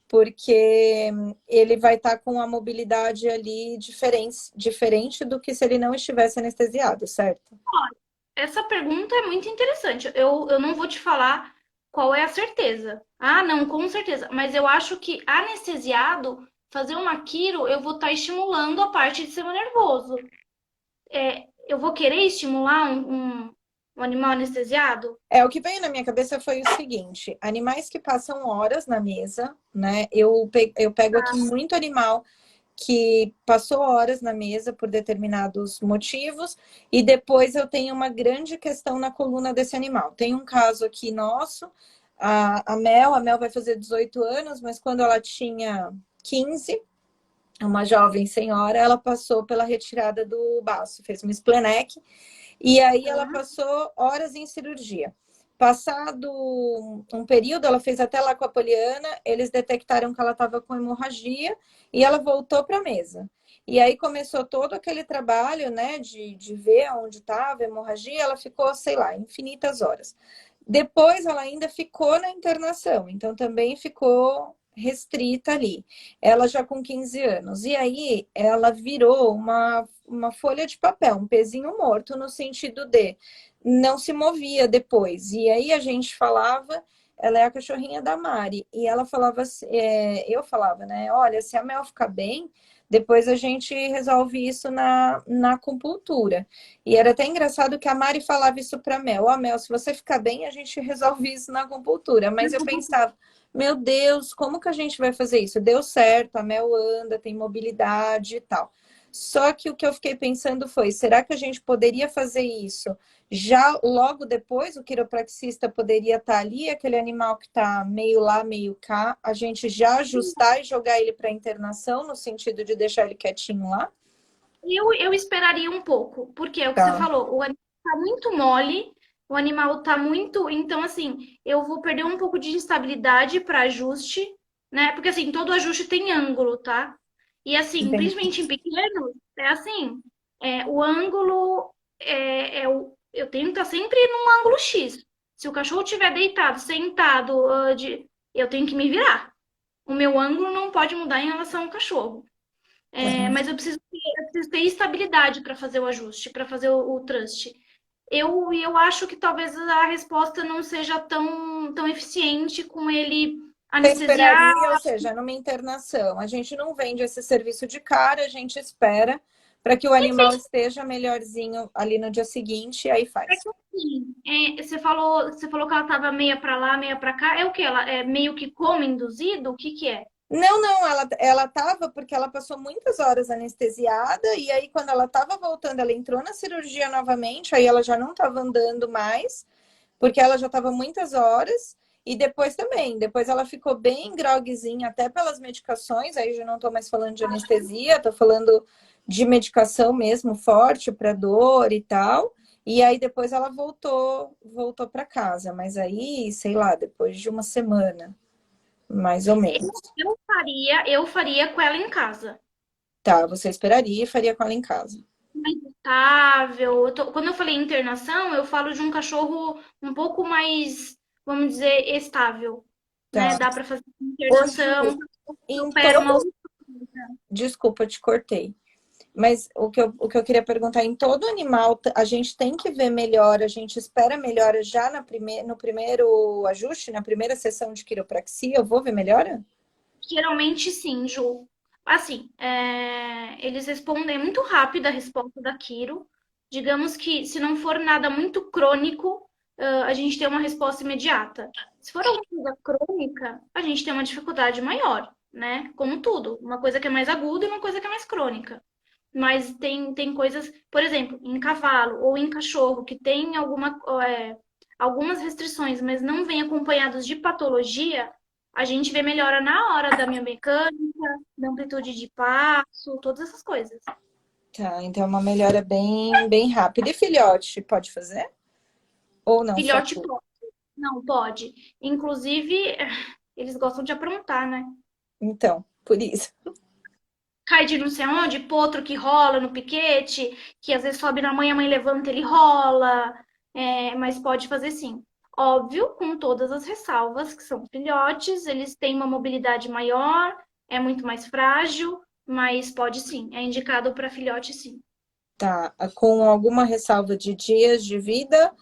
porque ele vai estar com a mobilidade ali diferente do que se ele não estivesse anestesiado, certo? Essa pergunta é muito interessante. Eu não vou te falar qual é a certeza. Ah, não, com certeza. Mas eu acho que anestesiado, fazer uma quiro, eu vou estar estimulando a parte de sistema nervoso. Eu vou querer estimular um animal anestesiado? O que veio na minha cabeça foi o seguinte: animais que passam horas na mesa, né? Eu pego aqui muito animal que passou horas na mesa por determinados motivos, e depois eu tenho uma grande questão na coluna desse animal. Tem um caso aqui nosso, a Mel vai fazer 18 anos, mas quando ela tinha 15, uma jovem senhora, ela passou pela retirada do baço, fez uma splenec, e aí ela Ah, passou horas em cirurgia. Passado um período, ela fez até lá com a Poliana, eles detectaram que ela estava com hemorragia e ela voltou para a mesa. E aí começou todo aquele trabalho, né, de ver onde estava a hemorragia, ela ficou, sei lá, infinitas horas. Depois ela ainda ficou na internação, então também ficou restrita ali. Ela já com 15 anos. E aí ela virou uma folha de papel, um pezinho morto, no sentido de não se movia depois. E aí a gente falava, ela é a cachorrinha da Mari. E ela falava, eu falava, né? Olha, se a Mel ficar bem, depois a gente resolve isso na acupuntura. E era até engraçado que a Mari falava isso para Mel. Ó, Mel, se você ficar bem, a gente resolve isso na acupuntura. Mas eu pensava, Meu Deus, como que a gente vai fazer isso? Deu certo, a Mel anda, tem mobilidade e tal. Só que o que eu fiquei pensando foi, será que a gente poderia fazer isso? Já logo depois, o quiropraxista poderia estar ali, aquele animal que está meio lá, meio cá, a gente já ajustar e jogar ele para internação, no sentido de deixar ele quietinho lá? Eu esperaria um pouco, porque é o que você Tá, falou, o animal tá muito mole, o animal tá muito. Então, assim, eu vou perder um pouco de instabilidade para ajuste, né? Porque, assim, todo ajuste tem ângulo, tá? E, assim, entendi. principalmente em pequenos, é assim: o ângulo eu tenho que estar sempre num ângulo X. Se o cachorro estiver deitado, sentado, eu tenho que me virar. O meu ângulo não pode mudar em relação ao cachorro. Mas eu preciso ter estabilidade para fazer o ajuste, para fazer o trust. Eu acho que talvez a resposta não seja tão eficiente com ele Você anestesiar. esperaria, ou seja, numa internação, a gente não vende esse serviço de cara, a gente espera para que o animal esteja melhorzinho ali no dia seguinte e aí faz. Sim, você falou que ela estava meia para lá, meia para cá. É o que? Ela é meio que coma induzido? O que que é? Não, não, ela tava porque ela passou muitas horas anestesiada e aí quando ela tava voltando, ela entrou na cirurgia novamente, aí ela já não tava andando mais, porque ela já tava muitas horas e depois também, depois ela ficou bem groguezinha até pelas medicações, aí já não tô mais falando de anestesia, tô falando de medicação mesmo forte para dor e tal. E aí depois ela voltou para casa, mas aí, sei lá, depois de uma semana, mais ou menos. Eu faria com ela em casa. Tá, você esperaria e faria com ela em casa. Mais estável. Quando eu falei internação, eu falo de um cachorro um pouco mais, vamos dizer, estável, né? Tá. Dá para fazer Ô, internação, Ju, em opera uma todo. outra. Desculpa, te cortei. Mas o que eu queria perguntar, em todo animal, a gente tem que ver melhora, a gente espera melhora já no primeiro ajuste, na primeira sessão de quiropraxia, eu vou ver melhora? Geralmente sim, Ju. Assim, eles respondem muito rápido a resposta da Quiro. Digamos que se não for nada muito crônico, a gente tem uma resposta imediata. Se for alguma coisa crônica, a gente tem uma dificuldade maior, né? Como tudo, uma coisa que é mais aguda e uma coisa que é mais crônica. Mas tem coisas, por exemplo, em cavalo ou em cachorro, que tem algumas restrições, mas não vem acompanhados de patologia, a gente vê melhora na hora da biomecânica, da amplitude de passo, todas essas coisas. Tá, então é uma melhora bem rápida. E filhote, pode fazer? Ou não, só Filhote tu? pode. Não, pode. Inclusive, eles gostam de aprontar, né? Então, por isso. Cai de não sei onde, potro que rola no piquete, que às vezes sobe na mãe, a mãe levanta, ele rola. Mas pode fazer sim. Óbvio, com todas as ressalvas, que são filhotes, eles têm uma mobilidade maior, é muito mais frágil, mas pode sim. É indicado para filhote, sim. Tá, com alguma ressalva de dias de vida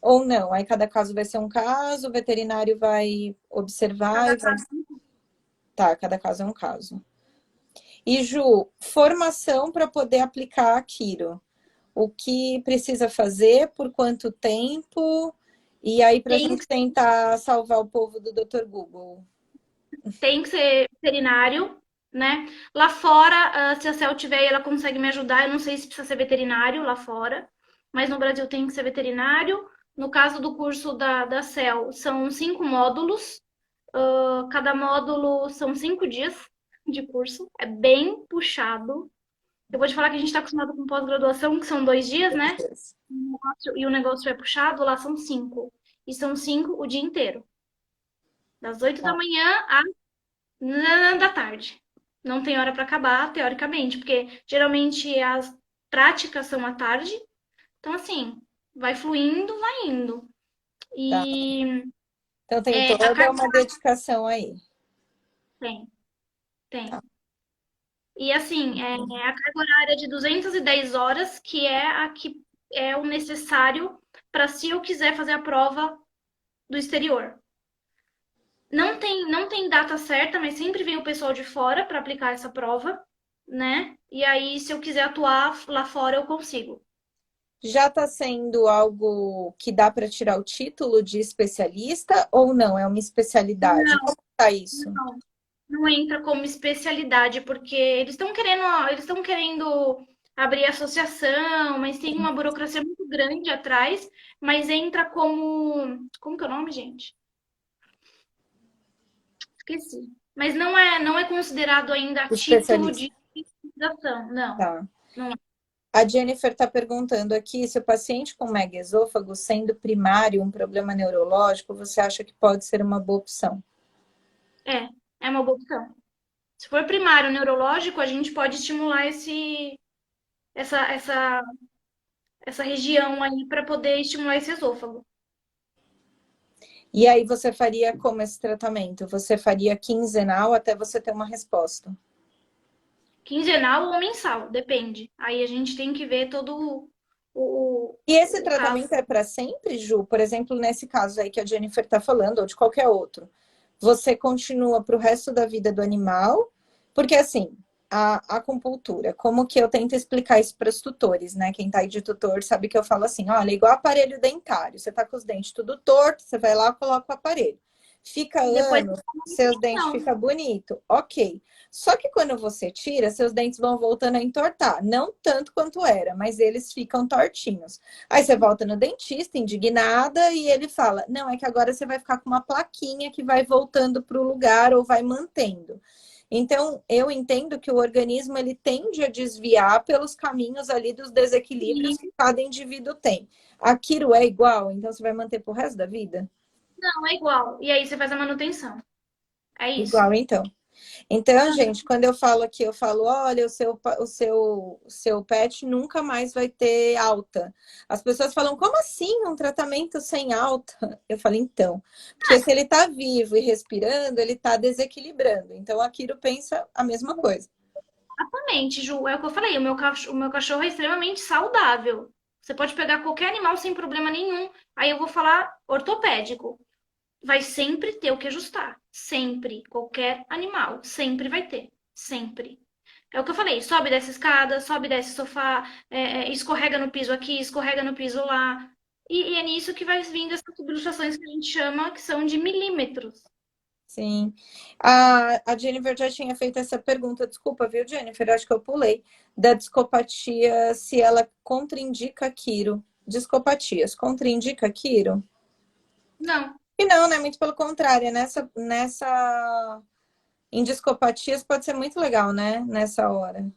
ou não? Aí cada caso vai ser um caso, o veterinário vai observar Cada e vai. caso. Tá, cada caso é um caso. E Ju, formação para poder aplicar aquilo. O que precisa fazer, por quanto tempo? E aí, para a Tem gente tentar salvar o povo do Dr. Google. Tem que ser veterinário, né? Lá fora, se a Cel tiver, ela consegue me ajudar. Eu não sei se precisa ser veterinário lá fora, mas no Brasil tem que ser veterinário. No caso do curso da Cel, são 5 módulos. Cada módulo são 5 dias de curso. É bem puxado. Eu vou te falar que a gente está acostumado com pós-graduação, que são 2 dias, né? E o negócio é puxado, lá são 5. E são 5 o dia inteiro. Das 8 da Tá, manhã da tarde. Não tem hora para acabar, teoricamente, porque geralmente as práticas são à tarde. Então, assim, vai fluindo, vai indo. tá. E Então tem a toda carga uma dedicação aí. tem, Tá. tem. E assim, a carga horária de 210 horas, que é a que é o necessário para se eu quiser fazer a prova do exterior. Não tem data certa, mas sempre vem o pessoal de fora para aplicar essa prova, né? E aí, se eu quiser atuar lá fora, eu consigo. Já está sendo algo que dá para tirar o título de especialista ou não? É uma especialidade? Não, Como está isso? não, não entra como especialidade, porque eles estão querendo abrir associação, mas tem uma burocracia muito grande atrás, mas entra como que é o nome, gente? Esqueci. Mas não é considerado ainda a título Especialista. de especialização, não. Tá. Não A Jennifer está perguntando aqui se o paciente com megaesôfago, sendo primário um problema neurológico, você acha que pode ser uma boa opção? é. É uma boa opção. Se for primário neurológico, a gente pode estimular essa, essa, essa região aí para poder estimular esse esôfago. E aí você faria como esse tratamento? Você faria quinzenal até você ter uma resposta? Quinzenal ou mensal, depende. Aí a gente tem que ver todo E esse o caso. tratamento é para sempre, Ju? Por exemplo, nesse caso aí que a Jennifer está falando, ou de qualquer outro. Você continua para o resto da vida do animal? Porque, assim, a acupuntura, como que eu tento explicar isso para os tutores, né? Quem tá aí de tutor sabe que eu falo assim, olha, igual aparelho dentário. Você tá com os dentes tudo torto, você vai lá e coloca o aparelho. Fica Depois anos, seus dentes não. ficam bonito, ok. Só que quando você tira, seus dentes vão voltando a entortar. Não tanto quanto era, mas eles ficam tortinhos. Aí você volta no dentista, indignada, e ele fala: não, é que agora você vai ficar com uma plaquinha que vai voltando para o lugar ou vai mantendo. Então, eu entendo que o organismo ele tende a desviar pelos caminhos ali dos desequilíbrios E que cada indivíduo tem. Aquilo é igual, então você vai manter pro resto da vida? não, é igual. E aí você faz a manutenção. É isso. Igual, então. Então, gente, quando eu falo aqui, eu falo, olha, o seu pet nunca mais vai ter alta. As pessoas falam, como assim um tratamento sem alta? Eu falo, então, porque se ele está vivo e respirando, ele está desequilibrando. Então, a Kiro pensa a mesma coisa. Exatamente, Ju. É o que eu falei. O meu cachorro é extremamente saudável. Você pode pegar qualquer animal sem problema nenhum. Aí eu vou falar ortopédico. Vai sempre ter o que ajustar. Sempre. Qualquer animal. Sempre vai ter. Sempre. É o que eu falei. Sobe dessa escada, sobe desse sofá, escorrega no piso aqui, escorrega no piso lá. E é nisso que vai vindo essas subluxações que a gente chama, que são de milímetros. Sim. A Jennifer já tinha feito essa pergunta, desculpa, viu, Jennifer? Acho que eu pulei. Da discopatia, se ela contraindica Quiro. Discopatias, contraindica Quiro? Não. E não, né? Muito pelo contrário. Nessa. Em discopatias pode ser muito legal, né? Nessa hora.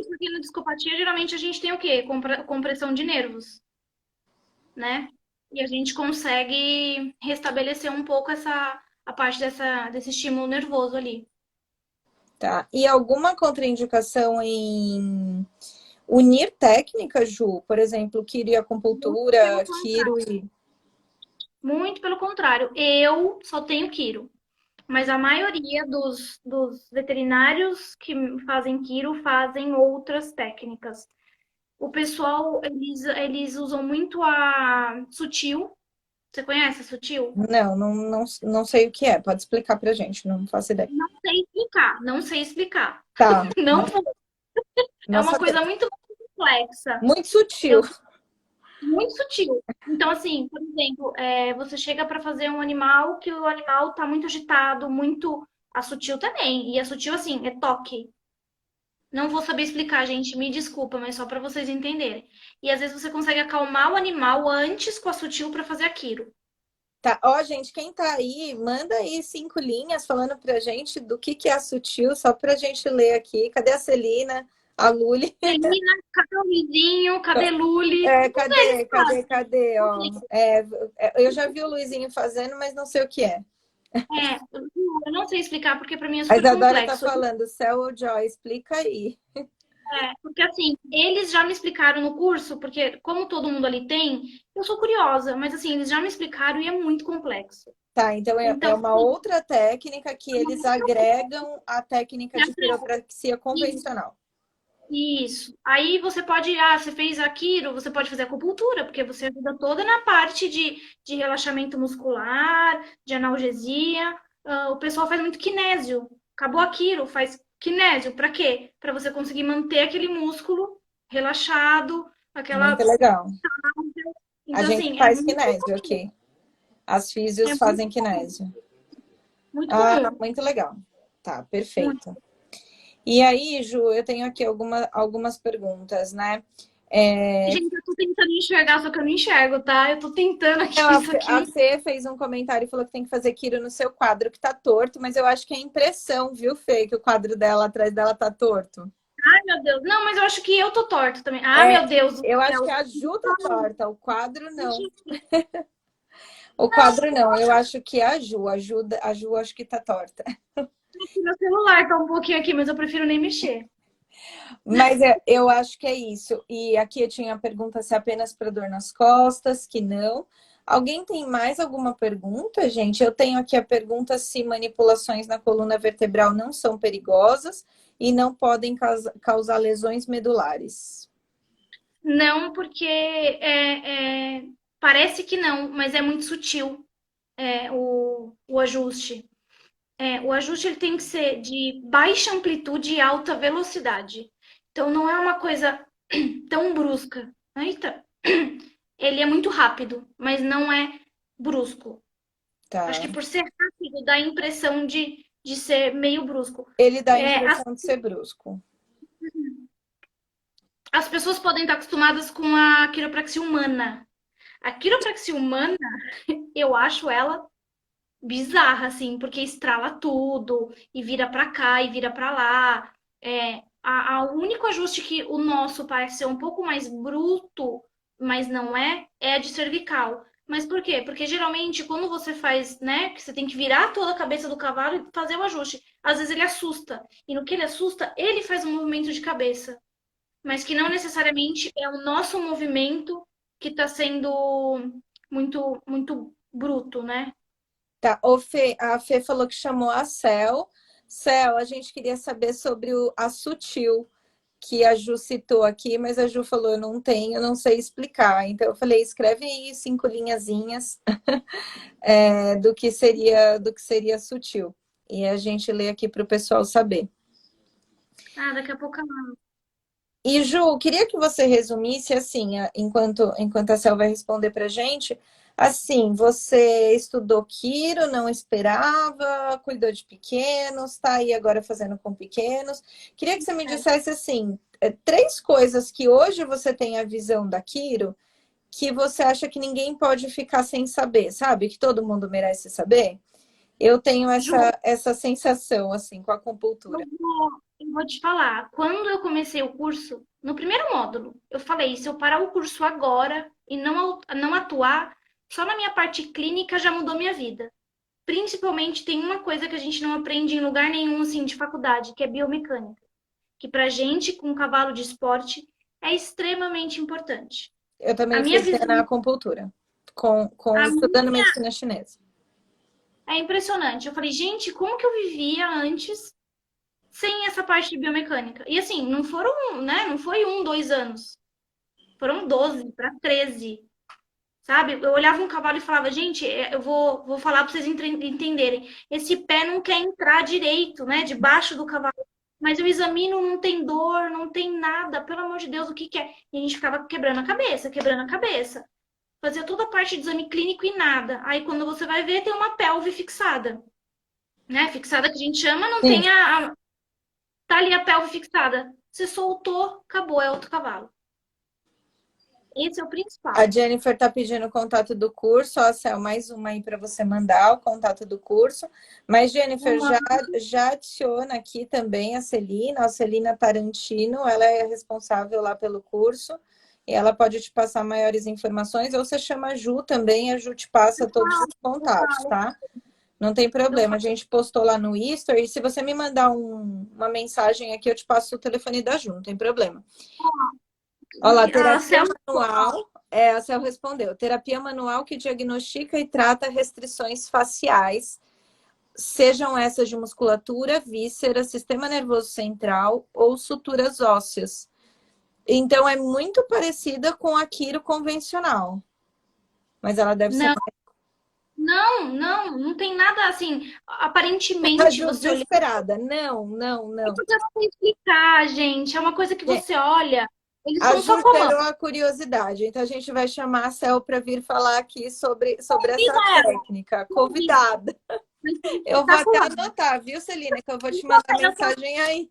Porque na discopatia, geralmente, a gente tem o quê? Compressão de nervos, né? E a gente consegue restabelecer um pouco a parte desse estímulo nervoso ali. Tá. E alguma contraindicação em unir técnicas, Ju? Por exemplo, Quiro e Muito pelo acupuntura, Quiro contrário. e. Muito pelo contrário. Eu só tenho quiro. Mas a maioria dos veterinários que fazem quiro fazem outras técnicas. O pessoal, eles usam muito a sutil. Você conhece a sutil? Não sei o que é. Pode explicar pra gente, não faço ideia. Não sei explicar, não sei explicar. Tá, Não vou. É não uma saber. coisa muito complexa. Muito sutil. Eu, muito sutil. Então, assim, por exemplo, você chega para fazer um animal que o animal tá muito agitado, muito. A sutil também. E a sutil, assim, é toque. Não vou saber explicar, gente, me desculpa, mas só para vocês entenderem. E às vezes você consegue acalmar o animal antes com a sutil para fazer aquilo. Tá, ó, gente, quem tá aí, manda aí 5 linhas falando pra gente do que é a sutil, só pra gente ler aqui. Cadê a Celina? A Luli? Celina, cadê o Luizinho? Cadê Luli? É, Todos eles cadê? Ó, fazem. eu já vi o Luizinho fazendo, mas não sei o que é. Eu não sei explicar porque para mim é A super Isadora tá complexo. falando, Cell ou Joy, explica aí. Porque assim, eles já me explicaram no curso, porque como todo mundo ali tem, eu sou curiosa, mas assim, eles já me explicaram e é muito complexo. Tá, então é Então, uma outra técnica que eles agregam à técnica de quiropraxia isso. convencional. Isso. Aí você pode, você fez aquilo, você pode fazer acupuntura, porque você ajuda toda na parte de relaxamento muscular, de analgesia. O pessoal faz muito kinésio. Acabou aquilo, faz kinésio. Para quê? Para você conseguir manter aquele músculo relaxado, Muito Aquela. legal. A Então, gente assim, é faz muito, kinésio aqui. As é físios muito, fazem kinésio. muito Ah, comum. muito legal. Tá, Muito. perfeito. E aí, Ju, eu tenho aqui algumas perguntas, né? É, Gente, eu tô tentando enxergar, só que eu não enxergo, tá? Eu tô tentando não, aqui, isso aqui A não. Fê fez um comentário e falou que tem que fazer quiro no seu quadro, que tá torto, mas eu acho que é impressão, viu, Fê, que o quadro dela atrás dela tá torto. Ai, meu Deus. Não, mas eu acho que eu tô torto também. Ah, É, meu Deus do eu acho que céu. a Ju tá torta, o quadro não. Gente, O quadro não, eu acho que a Ju acho que tá torta. meu celular tá um pouquinho aqui, mas eu prefiro nem mexer. Mas eu acho que é isso. E aqui eu tinha a pergunta se é apenas para dor nas costas, que não. Alguém tem mais alguma pergunta, gente? Eu tenho aqui a pergunta se manipulações na coluna vertebral não são perigosas e não podem causar lesões medulares. Não, porque parece que não, mas é muito sutil o ajuste. O ajuste ele tem que ser de baixa amplitude e alta velocidade. Então não é uma coisa tão brusca. Eita. Ele é muito rápido, mas não é brusco. Acho que Tá. por ser rápido dá a impressão de ser meio brusco. Ele dá a É, as, impressão de ser brusco. as pessoas podem estar acostumadas com a quiropraxia humana. A quiropraxia humana, eu acho ela bizarra, assim, porque estrala tudo e vira pra cá e vira pra lá. O único ajuste que o nosso parece ser um pouco mais bruto, mas não é a de cervical. Mas por quê? Porque geralmente quando você faz, né, que você tem que virar toda a cabeça do cavalo e fazer o ajuste, às vezes ele assusta. E no que ele assusta, ele faz um movimento de cabeça, mas que não necessariamente é o nosso movimento que está sendo muito bruto, né? Tá. A Fê falou que chamou a Cel. Cel, a gente queria saber sobre a Sutil, que a Ju citou aqui, mas a Ju falou, eu não tenho, eu não sei explicar. Então eu falei, escreve aí 5 linhazinhas do que seria sutil. E a gente lê aqui para o pessoal saber. Ah, daqui a pouco. E Ju, queria que você resumisse assim, enquanto a Cel vai responder para a gente. Assim, você estudou Quiro, não esperava, cuidou de pequenos, tá aí agora fazendo com pequenos. Queria que você me É. dissesse assim, 3 coisas que hoje você tem a visão da Quiro que você acha que ninguém pode ficar sem saber, sabe? Que todo mundo merece saber. Eu tenho Ju, essa sensação, assim, com a acupuntura. eu vou te falar. Quando eu comecei o curso, no primeiro módulo, eu falei: se eu parar o curso agora e não atuar, só na minha parte clínica já mudou minha vida. Principalmente tem uma coisa que a gente não aprende em lugar nenhum, assim, de faculdade, que é biomecânica. Que pra gente, com cavalo de esporte, é extremamente importante. Eu A também minha fui ver visão, na acupuntura, a estudando minha medicina chinesa. é impressionante. Eu falei, gente, como que eu vivia antes sem essa parte de biomecânica? E assim, não foram, né? Não foi 2 anos. Foram 12 para 13, sabe? Eu olhava um cavalo e falava, gente, eu vou falar para vocês entenderem. Esse pé não quer entrar direito, né? Debaixo do cavalo. Mas eu examino, não tem dor, não tem nada. Pelo amor de Deus, o que que é? E a gente ficava quebrando a cabeça, quebrando a cabeça. Fazia toda a parte de exame clínico e nada. Aí quando você vai ver, tem uma pelve fixada, né? Fixada que a gente chama, não Sim. tem tá ali a pelve fixada. Você soltou, acabou, é outro cavalo. Esse é o A principal. Jennifer está pedindo o contato do curso. Ó, Cel, mais uma aí para você mandar o contato do curso. Mas, Jennifer, Uma... já adiciona aqui também a Celina Tarantino, ela é responsável lá pelo curso. E ela pode te passar maiores informações, ou você chama a Ju também, a Ju te passa todos os Eu contatos, falo, tá? Não tem eu problema, a falo. gente postou lá no Easter, e se você me mandar uma mensagem aqui, eu te passo o telefone da Ju, não tem problema. Olha lá, A terapia Celso, manual, a Cel respondeu, terapia manual que diagnostica e trata restrições faciais, sejam essas de musculatura, víscera, sistema nervoso central ou suturas ósseas. Então, é muito parecida com a quiro convencional, mas ela deve ser não, não tem nada assim. a Aparentemente, Ju você olha. desesperada. Não, É não. porque eu não sei explicar, gente. É uma coisa que Gente, você olha. Eles A são Ju só comando. gerou a curiosidade, então a gente vai chamar a Cel para vir falar aqui sobre essa Convida ela, técnica. convida. Convidada. Vai ser Eu vou até espetacular. anotar, viu, Celina, que eu vou te Então, mandar mensagem aí.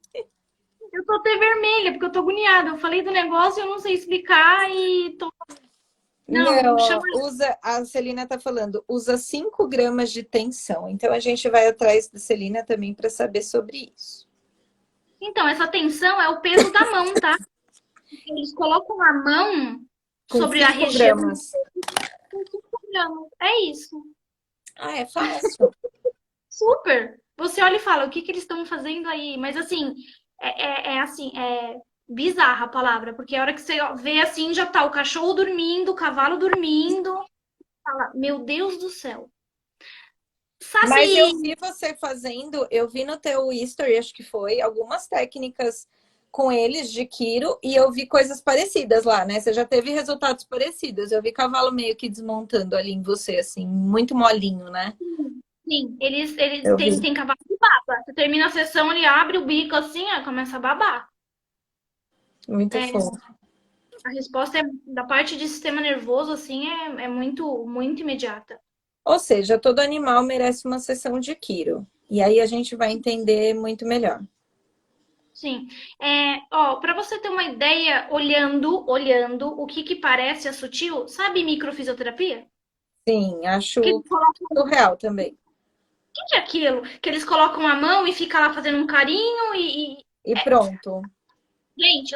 eu tô até vermelha, porque eu tô agoniada. Eu falei do negócio, eu não sei explicar e tô. Não, Não, chama. ó, a Celina está falando, usa 5 gramas de tensão. Então a gente vai atrás da Celina também para saber sobre isso. Então, essa tensão é o peso da mão, tá? Eles colocam a mão Com sobre a 5 região gramas. com 5 gramas. É isso. Ah, é fácil. Super. Você olha e fala, o que que eles estão fazendo aí? Mas assim, assim, é bizarra a palavra, porque a hora que você vê assim, já tá o cachorro dormindo, o cavalo dormindo. Fala, meu Deus do céu. Mas eu Sabe, vi você fazendo, eu vi no teu history, acho que foi, algumas técnicas com eles de Kiro e eu vi coisas parecidas lá, né? Você já teve resultados parecidos. Eu vi cavalo meio que desmontando ali em você, assim, muito molinho, né? sim, eles Eu vi. têm cavalo de baba. Você termina a sessão, ele abre o bico assim, ó, começa a babar. Muito É, fofo. a resposta da parte de sistema nervoso, assim, é muito, muito imediata. Ou seja, todo animal merece uma sessão de Kiro. E aí a gente vai entender muito melhor. Sim. Ó, para você ter uma ideia, olhando o que que parece a sutil, sabe microfisioterapia? Sim, Que acho eles colocam, o surreal também. que que é aquilo? Que eles colocam a mão e fica lá fazendo um carinho E pronto. gente,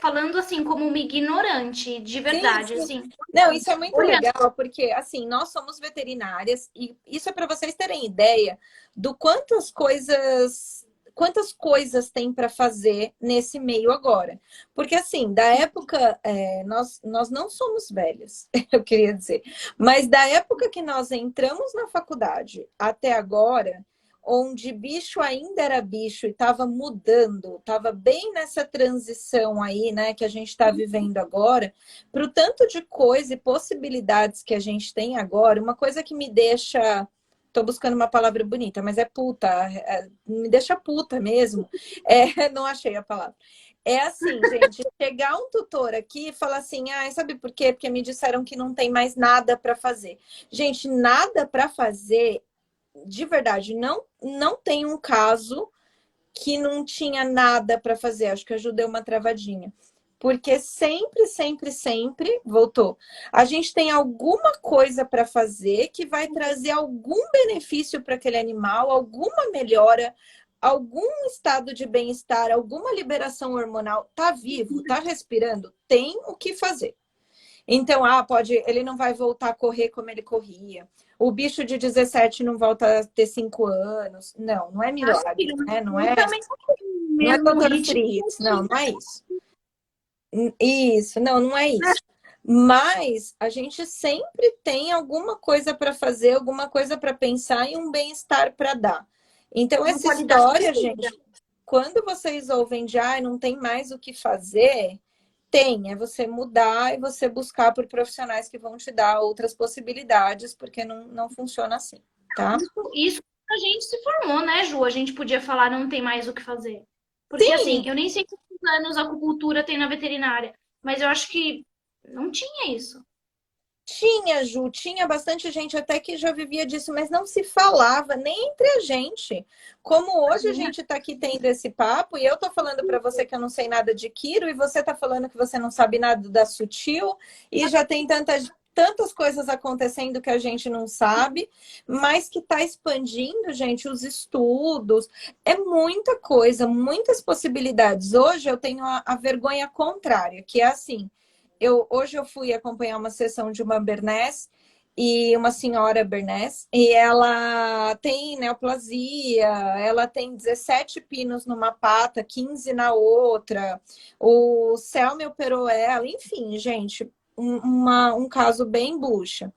falando assim como uma ignorante, de Sim, verdade, sim. assim, Não, isso é muito olhando. legal, porque assim, nós somos veterinárias e isso é para vocês terem ideia do quantas coisas tem para fazer nesse meio agora. Porque assim, da época, nós não somos velhas, eu queria dizer, mas da época que nós entramos na faculdade até agora, onde bicho ainda era bicho e estava mudando, estava bem nessa transição aí, né, que a gente está vivendo agora, para o tanto de coisa e possibilidades que a gente tem agora, uma coisa que me deixa. Tô buscando uma palavra bonita, mas é puta, me deixa puta mesmo. Não achei a palavra. É assim, gente, chegar um tutor aqui e falar assim, ah, sabe por quê? Porque me disseram que não tem mais nada para fazer. Gente, nada para fazer, de verdade, não tem um caso que não tinha nada para fazer. Acho que eu dei uma travadinha. Porque sempre, sempre, sempre voltou. A gente tem alguma coisa para fazer que vai trazer algum benefício para aquele animal, alguma melhora, algum estado de bem-estar, alguma liberação hormonal. Tá vivo, tá respirando, tem o que fazer. Então, ele não vai voltar a correr como ele corria. O bicho de 17 não volta a ter 5 anos. Não, não é Ah, milagre, filho, né? Não eu é, também não tenho o não é mesmo Dr. ritmo. Fritz, não é isso. Isso, não é isso. Mas a gente sempre tem alguma coisa para fazer, alguma coisa para pensar e um bem-estar para dar. Então, Uma essa qualidade de história, vida. gente, quando vocês ouvem de não tem mais o que fazer, é você mudar e você buscar por profissionais que vão te dar outras possibilidades, porque não funciona assim, tá? Isso a gente se formou, né, Ju? A gente podia falar não tem mais o que fazer. Porque assim, Sim, eu nem sei quantos anos a acupuntura tem na veterinária, mas eu acho que não tinha isso. tinha, Ju, tinha bastante gente até que já vivia disso, mas não se falava nem entre a gente. Como hoje a gente está aqui tendo esse papo, e eu estou falando para você que eu não sei nada de Quiro, e você está falando que você não sabe nada da Sutil, e já tem tantas coisas acontecendo que a gente não sabe, mas que está expandindo, gente, os estudos. É muita coisa, muitas possibilidades. Hoje eu tenho a vergonha contrária, que é assim. Hoje eu fui acompanhar uma sessão de uma Bernese e uma senhora Bernese, e ela tem neoplasia, ela tem 17 pinos numa pata, 15 na outra, o céu me operou ela, enfim, gente, um caso bem bucha.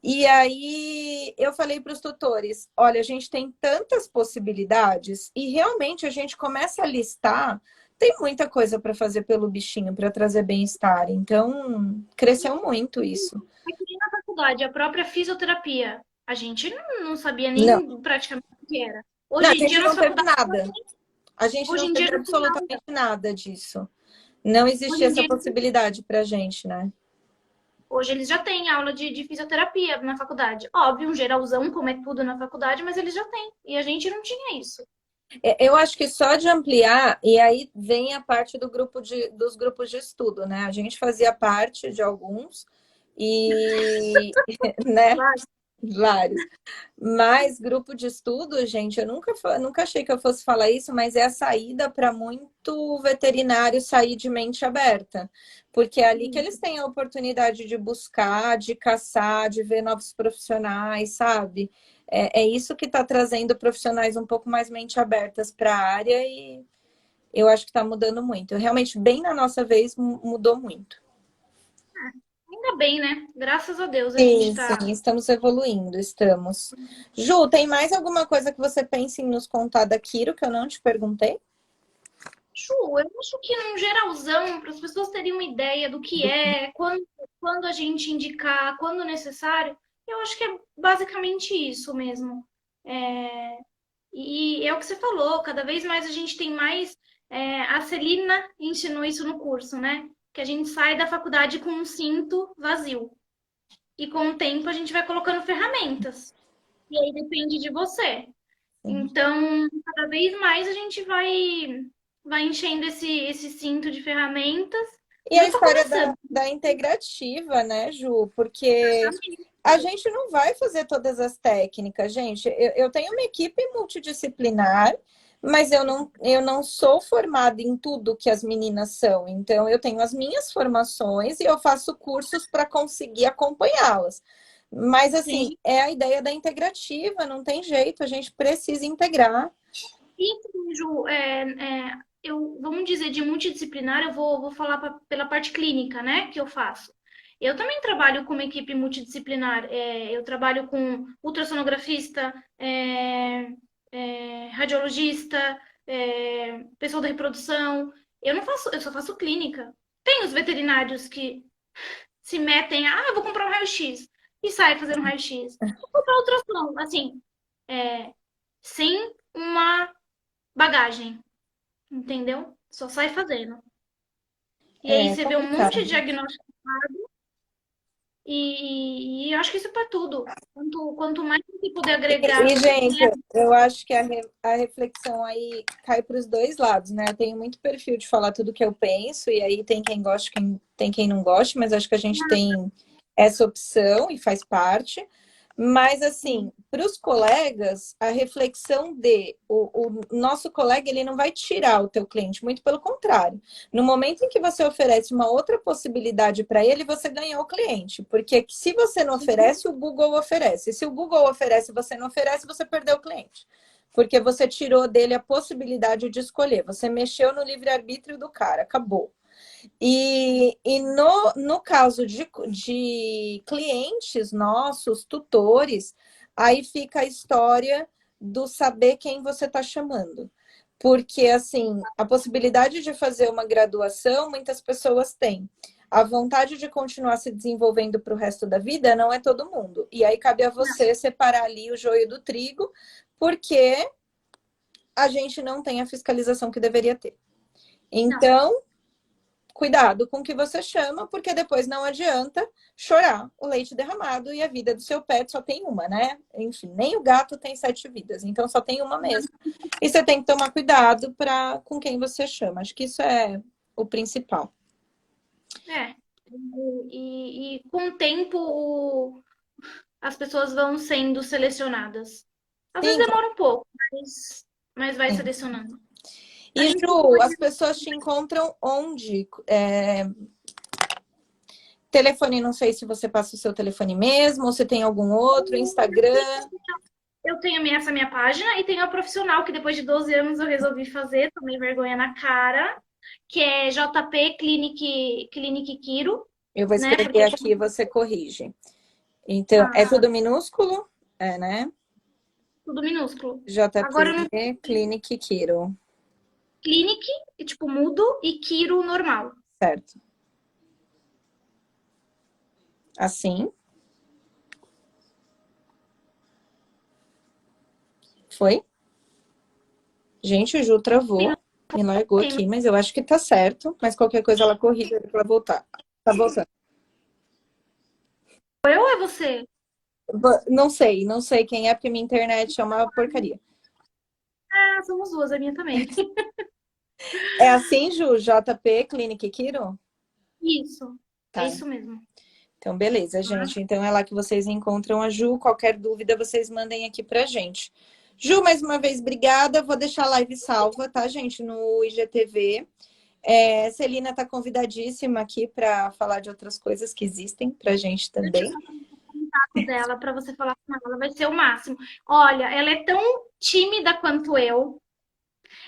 E aí eu falei para os tutores: olha, a gente tem tantas possibilidades, e realmente a gente começa a listar, tem muita coisa para fazer pelo bichinho, para trazer bem-estar. Então, cresceu muito isso. Aqui na faculdade, a própria fisioterapia, a gente não sabia Não, nem praticamente o que era. não, a Hoje em dia, gente nas não teve faculdades, nada. A gente hoje não em dia teve não tem nada. absolutamente nada disso. Não existia Hoje em essa dia, possibilidade pra gente, né? hoje eles já têm aula de fisioterapia na faculdade. Óbvio, um geralzão, como é tudo na faculdade, mas eles já têm. E a gente não tinha isso. Eu acho que só de ampliar, e aí vem a parte dos grupos de estudo, né? A gente fazia parte de alguns, e, né? Claro. Vários. Mas grupo de estudo, gente, eu nunca achei que eu fosse falar isso, mas é a saída para muito veterinário sair de mente aberta. Porque é ali que eles têm a oportunidade de buscar, de caçar, de ver novos profissionais, sabe? É isso que está trazendo profissionais um pouco mais mente abertas para a área e eu acho que está mudando muito. Realmente, bem na nossa vez, mudou muito. Ainda bem, né? Graças a Deus a gente Sim, sim, tá. estamos evoluindo, estamos. Ju, tem mais alguma coisa que você pense em nos contar da Kiro que eu não te perguntei? Chu, eu acho que num geralzão, para as pessoas terem uma ideia do que é, quando a gente indicar, quando necessário, eu acho que é basicamente isso mesmo. É, e é o que você falou, cada vez mais a gente tem mais. A Celina ensinou isso no curso, né? Que a gente sai da faculdade com um cinto vazio. E com o tempo a gente vai colocando ferramentas. E aí depende de você. Sim. Então, cada vez mais a gente vai enchendo esse cinto de ferramentas E e a eu tô história começando. da integrativa, né, Ju? Porque a gente não vai fazer todas as técnicas, gente. Eu tenho uma equipe multidisciplinar, mas eu não sou formada em tudo que as meninas são. Então, eu tenho as minhas formações e eu faço cursos para conseguir acompanhá-las. Mas, assim, Sim. é a ideia da integrativa, não tem jeito, a gente precisa integrar. E, assim, Ju, vamos dizer, de multidisciplinar, vou falar pela parte clínica, né, que eu faço. Eu também trabalho com uma equipe multidisciplinar. Eu trabalho com ultrassonografista, radiologista, pessoal da reprodução. Eu só faço clínica. Tem os veterinários que se metem, eu vou comprar um raio-x e sai fazendo raio-x. Vou comprar ultrassom, assim, sem uma bagagem, entendeu? Só sai fazendo. E aí É você vê um monte de complicado. diagnóstico e eu acho que isso é para tudo. Quanto mais você puder agregar, Gente, eu acho que a reflexão aí cai para os dois lados, né? Eu tenho muito perfil de falar tudo que eu penso, e aí tem quem goste, tem quem não goste, mas acho que a gente tem essa opção e faz parte. Mas, assim, para os colegas, a reflexão o nosso colega, ele não vai tirar o teu cliente, muito pelo contrário. No momento em que você oferece uma outra possibilidade para ele, você ganhou o cliente. Porque se você não oferece, o Google oferece. Se o Google oferece e você não oferece, você perdeu o cliente. Porque você tirou dele a possibilidade de escolher. Você mexeu no livre-arbítrio do cara, acabou. E no caso de clientes nossos, tutores, aí fica a história do saber quem você está chamando. Porque, assim, a possibilidade de fazer uma graduação, muitas pessoas têm. A vontade de continuar se desenvolvendo para o resto da vida não é todo mundo. E aí cabe a você separar ali o joio do trigo, porque a gente não tem a fiscalização que deveria ter. não, Então, cuidado com o que você chama, porque depois não adianta chorar o leite derramado e a vida do seu pet só tem uma, né? Enfim, nem o gato tem 7 vidas, então só tem uma mesmo. E você tem que tomar cuidado com quem você chama. Acho que isso é o principal. é. E com o tempo as pessoas vão sendo selecionadas. Às vezes Sim, demora um pouco, mas vai sim. selecionando. A E gente Ju, costuma as dizer, pessoas te encontram onde? Telefone, não sei se você passa o seu telefone mesmo, ou se tem algum outro, Instagram. eu tenho essa minha página e tenho a profissional, que depois de 12 anos eu resolvi fazer, tomei vergonha na cara, que é JP Clinic Quiro, Eu vou né? escrever Porque aqui e você corrige. Então, é ah, tudo minúsculo? É, né? tudo minúsculo. Agora eu não JP Clinic Kiro. Clinic, tipo mudo, e Quiro normal. Certo. Assim. Foi? Gente, o Ju travou. Me largou aqui, mas eu acho que tá certo. Mas qualquer coisa ela corrige pra voltar. Tá voltando. Eu ou é você? Não sei quem é, porque minha internet é uma porcaria. Ah, somos duas, a minha também. É assim, Ju? JP Clinic Kiro? Isso, é Tá. isso mesmo. Então, beleza, gente. Então é lá que vocês encontram a Ju. Qualquer dúvida, vocês mandem aqui pra gente. Ju, mais uma vez, obrigada. Vou deixar a live salva, tá, gente? No IGTV. Celina tá convidadíssima aqui para falar de outras coisas que existem pra gente Deixa eu também. só dar o contato dela para você falar com ela, vai ser o máximo. Olha, ela é tão tímida quanto eu.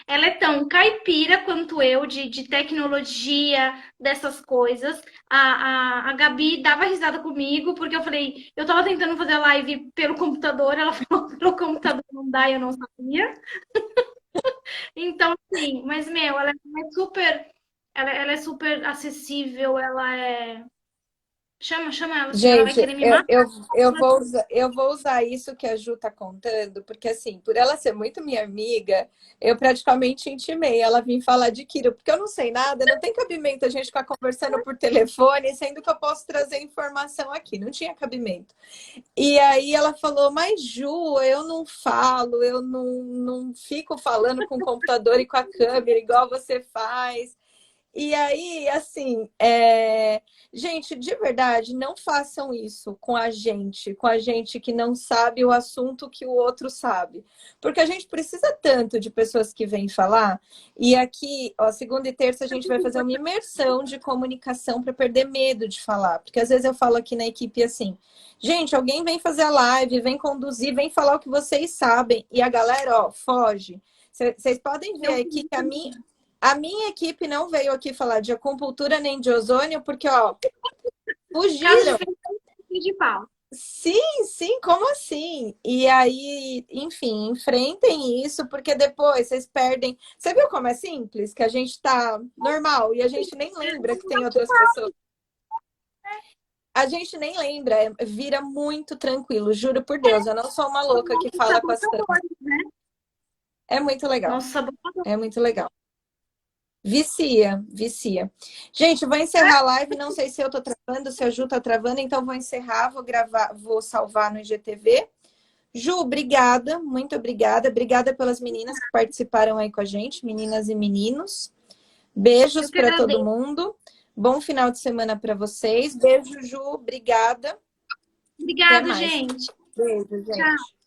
Ela é tão caipira quanto eu, de tecnologia, dessas coisas. A Gabi dava risada comigo, porque eu falei, eu tava tentando fazer a live pelo computador, ela falou pelo computador não dá, eu não sabia. Então, sim, mas, meu, ela é super, ela é super acessível, ela é. Chama ela, assim, ela vai Gente, querer me matar. eu vou usar isso que a Ju tá contando, porque assim, por ela ser muito minha amiga, eu praticamente intimei ela vir falar de Kiro, porque eu não sei nada, não tem cabimento a gente ficar conversando por telefone, sendo que eu posso trazer informação aqui, não tinha cabimento. E aí ela falou, mas Ju, eu não falo, eu não fico falando com o computador e com a câmera igual você faz. E aí, assim, gente, de verdade, não façam isso com a gente que não sabe o assunto que o outro sabe. Porque a gente precisa tanto de pessoas que vêm falar. E aqui, ó, segunda e terça, a gente vai fazer uma imersão de comunicação para perder medo de falar. Porque às vezes eu falo aqui na equipe assim, gente, alguém vem fazer a live, vem conduzir, vem falar o que vocês sabem. E a galera, ó, foge. Vocês podem ver aqui que a minha equipe não veio aqui falar de acupuntura nem de ozônio, porque, ó, Caso de fugiram. frente de pau. Sim, sim, como assim? E aí, enfim, enfrentem isso, porque depois vocês perdem. Você viu como é simples? Que a gente tá normal e a gente nem lembra que tem outras pessoas. A gente nem lembra, vira muito tranquilo, juro por Deus. Eu não sou uma louca que fala com as câmeras. É muito legal, Nossa, é muito legal. Vicia, vicia. Gente, vou encerrar a live. Não sei se eu tô travando, se a Ju tá travando, então vou encerrar, vou gravar, vou salvar no IGTV. Ju, obrigada, muito obrigada. Obrigada pelas meninas que participaram aí com a gente, meninas e meninos. eu Beijos que para todo agradeço. mundo. Bom final de semana para vocês. Beijo, Ju, obrigada. Até Obrigada, mais. gente. Beijo, Tchau. gente.